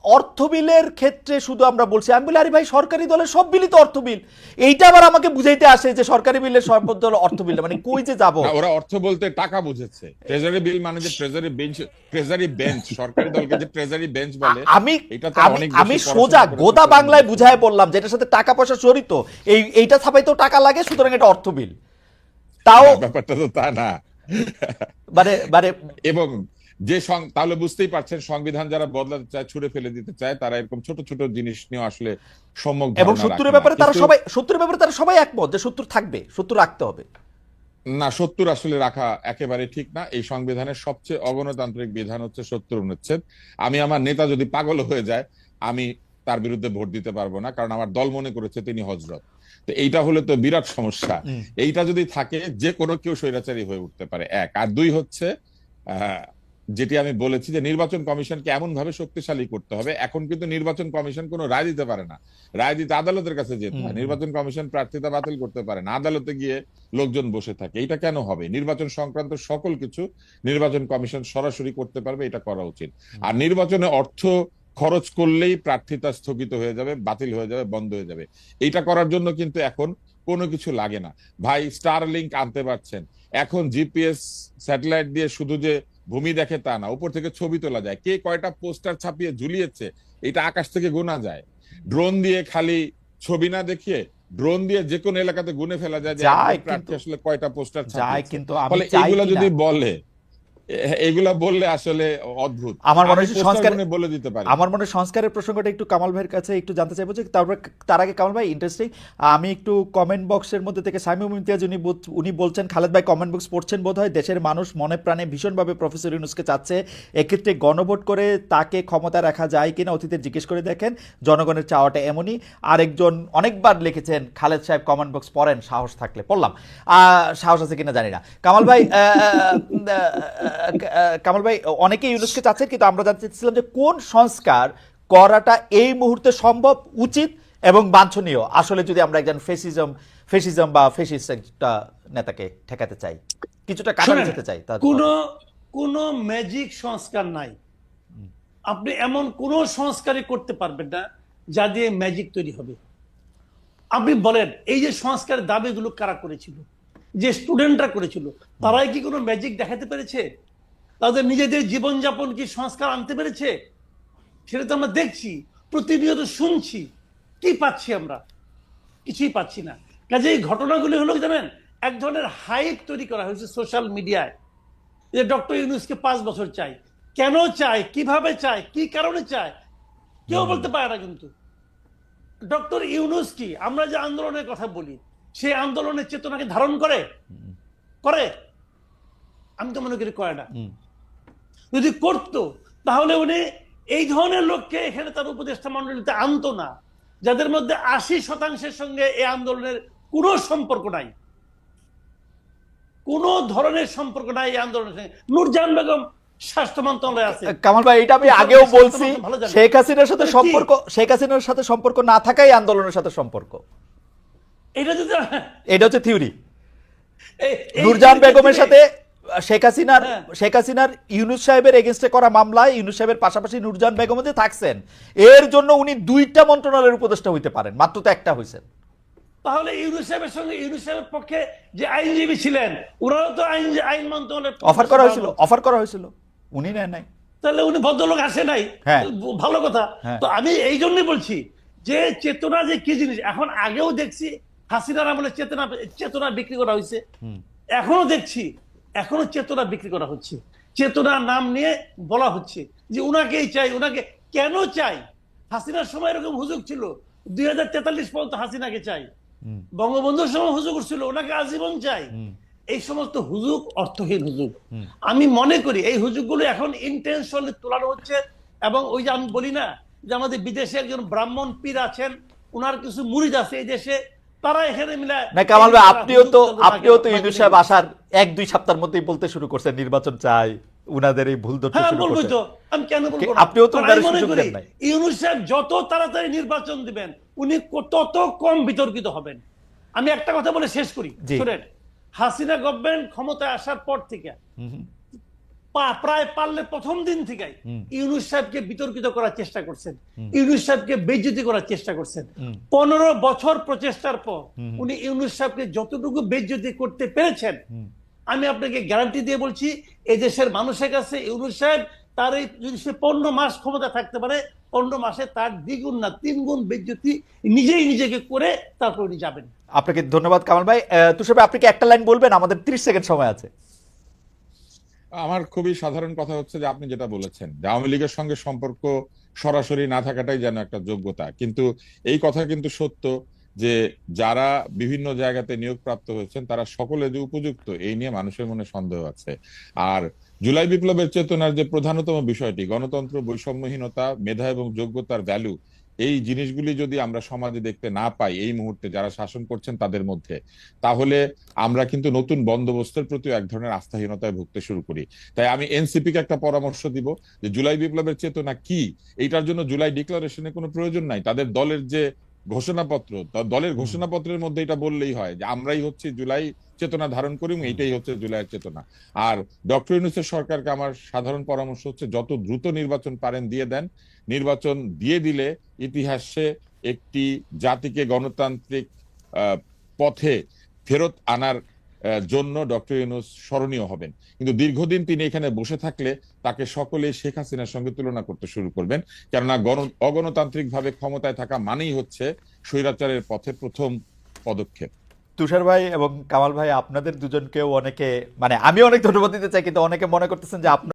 অর্থবিলের ক্ষেত্রে শুধু আমরা বলছি। আমি বলি আরে ভাই সরকারি দলের সব বিলই তো অর্থবিল। এইটা আবার আমাকে বুঝাইতে আসে যে সরকারি বিলের সব দল অর্থবিল, মানে কই যে যাব? ওরা অর্থ বলতে টাকা বুঝেছে। ট্রেজারি বিল মানে যে ট্রেজারি বেঞ্চ, সরকারি দলকে যে ট্রেজারি বেঞ্চ বলে, আমি সোজা গোদা বাংলায় বুঝায় বললাম যেটার সাথে টাকা পয়সা জড়িত, এইটা ছাপাইতেও টাকা লাগে, সুতরাং এটা অর্থবিল। তাও ব্যাপারটা তো তা না। মানে এবং যে তাহলে বুঝতেই পারছেন সংবিধান যারা বদলাতে চায়, ছুড়ে ফেলে দিতে চায়, তারা এরকম ছোট ছোট জিনিস নিয়ে আসলে সম্যক ধারণা রাখে না। এবং ৭০-এর ব্যাপারে তারা সবাই একমত যে ৭০ থাকবে, ৭০ রাখতে হবে না। ৭০ আসলে রাখা একেবারে ঠিক না। এই সংবিধানের সবচেয়ে অগণতান্ত্রিক বিধান হচ্ছে ৭০ অনুচ্ছেদ। আমি আমার নেতা যদি পাগল হয়ে যায় আমি তার বিরুদ্ধে ভোট দিতে পারবো না, কারণ আমার দল মনে করেছে তিনি হযরত। তো এইটা হলে তো বিরাট সমস্যা। এইটা যদি থাকে যে কোনো কেউ স্বৈরাচারী হয়ে উঠতে পারে, এক। আর দুই হচ্ছে যেটি আমি বলেছি যে নির্বাচন কমিশনকে এমন ভাবে শক্তিশালী করতে হবে। এখন কিন্তু নির্বাচন কমিশন কোনো রায় দিতে পারে না, রায় দিতে আদালতের কাছে যেতে হয়। নির্বাচন কমিশন প্রার্থিতা বাতিল করতে পারে না, আদালতে গিয়ে লোকজন বসে থাকে। এটা কেন হবে? নির্বাচন সংক্রান্ত সকল কিছু নির্বাচন কমিশন সরাসরি করতে পারবে, এটা করা উচিত। আর নির্বাচনে অর্থ খরচ করলেই প্রার্থিতা স্থগিত হয়ে যাবে, বাতিল হয়ে যাবে, বন্ধ হয়ে যাবে। এইটা করার জন্য কিন্তু এখন কোনো কিছু লাগে না ভাই। স্টার লিংক আনতে পারছেন, এখন জিপিএস স্যাটেলাইট দিয়ে শুধু যে ভূমি দেখে তা না, উপর থেকে ছবি তোলা যায়, কে কয়টা পোস্টার ছাপিয়ে ঝুলিয়েছে এটা আকাশ থেকে গোনা যায়। ড্রোন দিয়ে খালি ছবি না দেখিয়ে ড্রোন দিয়ে যে কোনো এলাকাতে গুনে ফেলা যায় যে যায়, একজন প্রার্থী কিন্তু আসলে কয়টা পোস্টার যায়, ছাপিয়েছে। কিন্তু আমি ফলে চাই এগুলা কিনা, যদি বলে, এগুলা বললে আসলে অদ্ভুত। আমার মনে আমি হয় পোস্টার সংস্কার, গুনে বলে দিতে পারি। আমার মনে হয় সংস্কারের প্রসঙ্গটা একটু কামাল ভাইয়ের কাছে একটু জানতে চাইবো যে তারপর, তার আগে কামাল ভাই ইন্টারেস্টিং, আমি একটু কমেন্ট বক্সের মধ্যে থেকে সাইমুম ইমতিয়াজ উনি বলছেন, খালেদ ভাই কমেন্ট বক্স পড়ছেন বোধহয়, দেশের মানুষ মনে প্রাণে ভীষণভাবে প্রফেসর ইউনূসকে চাচ্ছে, এক্ষেত্রে গণভোট করে তাকে ক্ষমতা রাখা যায় কিনা অতীতে জিজ্ঞেস করে দেখেন, জনগণের চাওয়াটা এমনই। আরেকজন অনেকবার লিখেছেন, খালেদ সাহেব কমেন্ট বক্স পড়েন, সাহস থাকলে। পড়লাম, সাহস আছে কিনা জানি না। কামাল ভাই, কামাল ভাই অনেকেই ইউনূসকে চাচ্ছেন, কিন্তু আমরা জানতে চাচ্ছিলাম যে কোন সংস্কার করাটা এই মুহূর্তে সম্ভব, উচিত এবং বাঞ্ছনীয়, আসলে যদি আমরা একজন ফেসিজম বা ফেসিস্ট একটা নেতাকে ঠেকাতে চাই, কিছুটা কাটাতে শোনেন, যেতে চাই। কোনো কোনো ম্যাজিক সংস্কার নাই। আপনি এমন কোন সংস্কারই করতে পারবেন না যা দিয়ে ম্যাজিক তৈরি হবে। আপনি বলেন, এই যে সংস্কারের দাবিগুলো কারা করেছিল, যে স্টুডেন্টরা করেছিল, তারাই কি কোনো ম্যাজিক দেখাতে পেরেছে? তাদের নিজেদের জীবনযাপন কি সংস্কার আনতে পেরেছে? সেটা তো আমরা দেখছি, প্রতিনিয়ত শুনছি। কি পাচ্ছি আমরা? কিছুই পাচ্ছি না। কাজে এই ঘটনাগুলি হলো কি জানেন, এক ধরনের হাইপ তৈরি করা হয়েছে সোশ্যাল মিডিয়ায়, যে ডক্টর ইউনূসকে 5 বছর চাই। কেন চাই, কিভাবে চাই, কি কারণে চাই, কেউ বলতে পারে না। কিন্তু ডক্টর ইউনূস কি, আমরা যে আন্দোলনের কথা বলি, সেই আন্দোলনের চেতনাকে ধারণ করে? আমি তো মনে করি করে না। যদি করতো তাহলে উনি এই ধরনের লোককে এখানে তার উপদেষ্টা মন্ডলীতে আনতো না, যাদের মধ্যে 80% সঙ্গে এই আন্দোলনের কোনো সম্পর্ক নাই, কোন ধরনের সম্পর্ক নাই এই আন্দোলনের সঙ্গে। নূরজাহান বেগম স্বাস্থ্য মন্ত্রণালয়ে আছে। কামাল ভাই, এটা আমি আগেও বলছি, শেখ হাসিনার সাথে সম্পর্ক না থাকাই আন্দোলনের সাথে সম্পর্ক। এটা যদি এটা হচ্ছে থিওরি। এই নূরজাহান বেগমের ক্ষেত্রে- সাথে শেখ হ্যাঁ। হাসিনার ইউনূস সাহেবের এগেইনস্টে করা মামলায় ইউনূস সাহেবের পাশাপাশি নূরজাহান বেগম যে থাকছেন, এর জন্য উনি 2টা মন্ত্রণালয়ের উপদেষ্টা হইতে পারেন, মাত্র তো একটা হইছেন। তাহলে ইউনূস সাহেবের সঙ্গে, ইউনূস সাহেবের পক্ষে যে আইনজীবী ছিলেন, ওনারও তো আইন মন্ত্রণালয়ের অফার করা হয়েছিল, উনি নেন নাই। তাহলে উনি ভদ্রলোক আসে নাই। হ্যাঁ। ভালো কথা। হ্যাঁ। তো আমি এই জন্যই বলছি যে চেতনা যে কি জিনিস, এখন আগেও দেখছি হাসিনার আমলে চেতনা বিক্রি করা হয়েছে, এখনো দেখছি, এখনো চেতনা বিক্রি করা হচ্ছে। চেতনার নাম নিয়ে বলা হচ্ছে যে উনাকেই চাই, উনাকে কেন চাই? হাসিনার সময় এরকম হুজুগ ছিল, 2043 পর্যন্ত হাসিনাকে চাই। বঙ্গবন্ধুর সময় হুজুগ ছিল, ওনাকে আজীবন চাই। এই সমস্ত হুজুগ অর্থহীন হুজুগ। আমি মনে করি এই হুজুগগুলো এখন ইন্টেনশনালি তোলানো হচ্ছে। এবং ওই যে আমি বলি না যে আমাদের বিদেশে একজন ব্রাহ্মণ পীর আছেন, ওনার কিছু মুরিদ আছে এই দেশে, তারা এখানে মিলে না কামাল ভাই, আপনিও তো ইউনূস সাহেব আসার 1-2 সপ্তাহের মধ্যেই বলতে শুরু করছেন নির্বাচন চাই, উনাদের এই ভুল ধরতে হ্যাঁ শুরু বলবো করছেন। তো, আমি কেন বলবো না? আপনিও তো কারণ উনার আমি মনে সুযোগ করি দেন নাই। ইউনূস সাহেব যত তাড়াতাড়ি নির্বাচন দিবেন, উনি তত কম বিতর্কিত হবেন। আমি একটা কথা বলে শেষ করি, জি। শুনেন, হাসিনা গভর্নমেন্ট ক্ষমতায় আসার পর থেকে প্রায় পারলে প্রথম দিন থেকে ইউনূস সাহেবকে বিতর্কিত করার চেষ্টা করছেন, ইউনূস সাহেবকে বেইজ্জতি করার চেষ্টা করছেন। 15 বছর প্রচেষ্টার পর উনি ইউনূস সাহেবকে যতটুকু বেইজ্জতি করতে পেরেছেন, আমি আপনাকে গ্যারান্টি দিয়ে বলছি, এই দেশের মানুষের কাছে ইউনূস সাহেব তার এই যদি সে 15 মাস ক্ষমতা থাকতে পারে, 15 মাসে তার 2 গুণ না 3 গুণ বেইজ্জতি নিজেই নিজেকে করে তারপর উনি যাবেন। আপনাকে ধন্যবাদ কামাল ভাই। তুষার ভাই, আপনি কি একটা লাইন বলবেন? আমাদের 30 সেকেন্ড সময় আছে। আমার খুবই সাধারণ কথা হচ্ছে যে আপনি যেটা বলেছেন যে আওয়ামী লীগের সঙ্গে সম্পর্ক সরাসরি না থাকাটাই যেন একটা যোগ্যতা, কিন্তু এই কথা কিন্তু সত্য যে যারা বিভিন্ন জায়গাতে নিয়োগপ্রাপ্ত হয়েছেন তারা সকলে যে উপযুক্ত এই নিয়ে মানুষের মনে সন্দেহ আছে। আর জুলাই বিপ্লবের চেতনার যে প্রধানতম বিষয়টি গণতন্ত্র, বৈষম্যহীনতা, মেধা এবং যোগ্যতার ভ্যালু, এই জিনিসগুলি যদি আমরা সমাজে দেখতে না পাই এই মুহূর্তে যারা শাসন করছেন তাদের মধ্যে, তাহলে আমরা কিন্তু নতুন বন্দোবস্তের প্রতি এক ধরনের আস্থাহীনতায় ভুগতে শুরু করি। তাই আমি এনসিপি কে একটা পরামর্শ দিব যে জুলাই বিপ্লবের চেতনা কি, এইটার জন্য জুলাই ডিক্লারেশনের কোনো প্রয়োজন নাই। তাদের দলের যে ঘোষণাপত্র, দলের হুম। ঘোষণাপত্রের মধ্যে এটা বললেই হয় যে আমরাই হচ্ছে জুলাই চেতনা ধারণ করি এবং এইটাই হচ্ছে জুলাইয়ের চেতনা। আর ডক্টর ইউনূসের সরকারকে আমার সাধারণ পরামর্শ হচ্ছে যত দ্রুত নির্বাচন পারেন দিয়ে দেন। নির্বাচন দিয়ে দিলে ইতিহাসে একটি জাতিকে গণতান্ত্রিক আহ, পথে ফেরত আনার জন্য ডক্টর ইউনূস স্মরণীয় হবেন। কিন্তু দীর্ঘদিন তিনি এখানে বসে থাকলে তাকে সকলেই শেখ হাসিনার সঙ্গে তুলনা করতে শুরু করবেন। কেননা অগণতান্ত্রিক ভাবে ক্ষমতায় থাকা মানেই হচ্ছে স্বৈরাচারের পথে প্রথম পদক্ষেপ। তুষার ভাই এবং কামাল ভাই, আপনাদের দুজনকেও অনেকে, মানে আমি অনেক ধন্যবাদ দিতে চাই, কিন্তু অনেকে মনে করতেছেন যে আপনার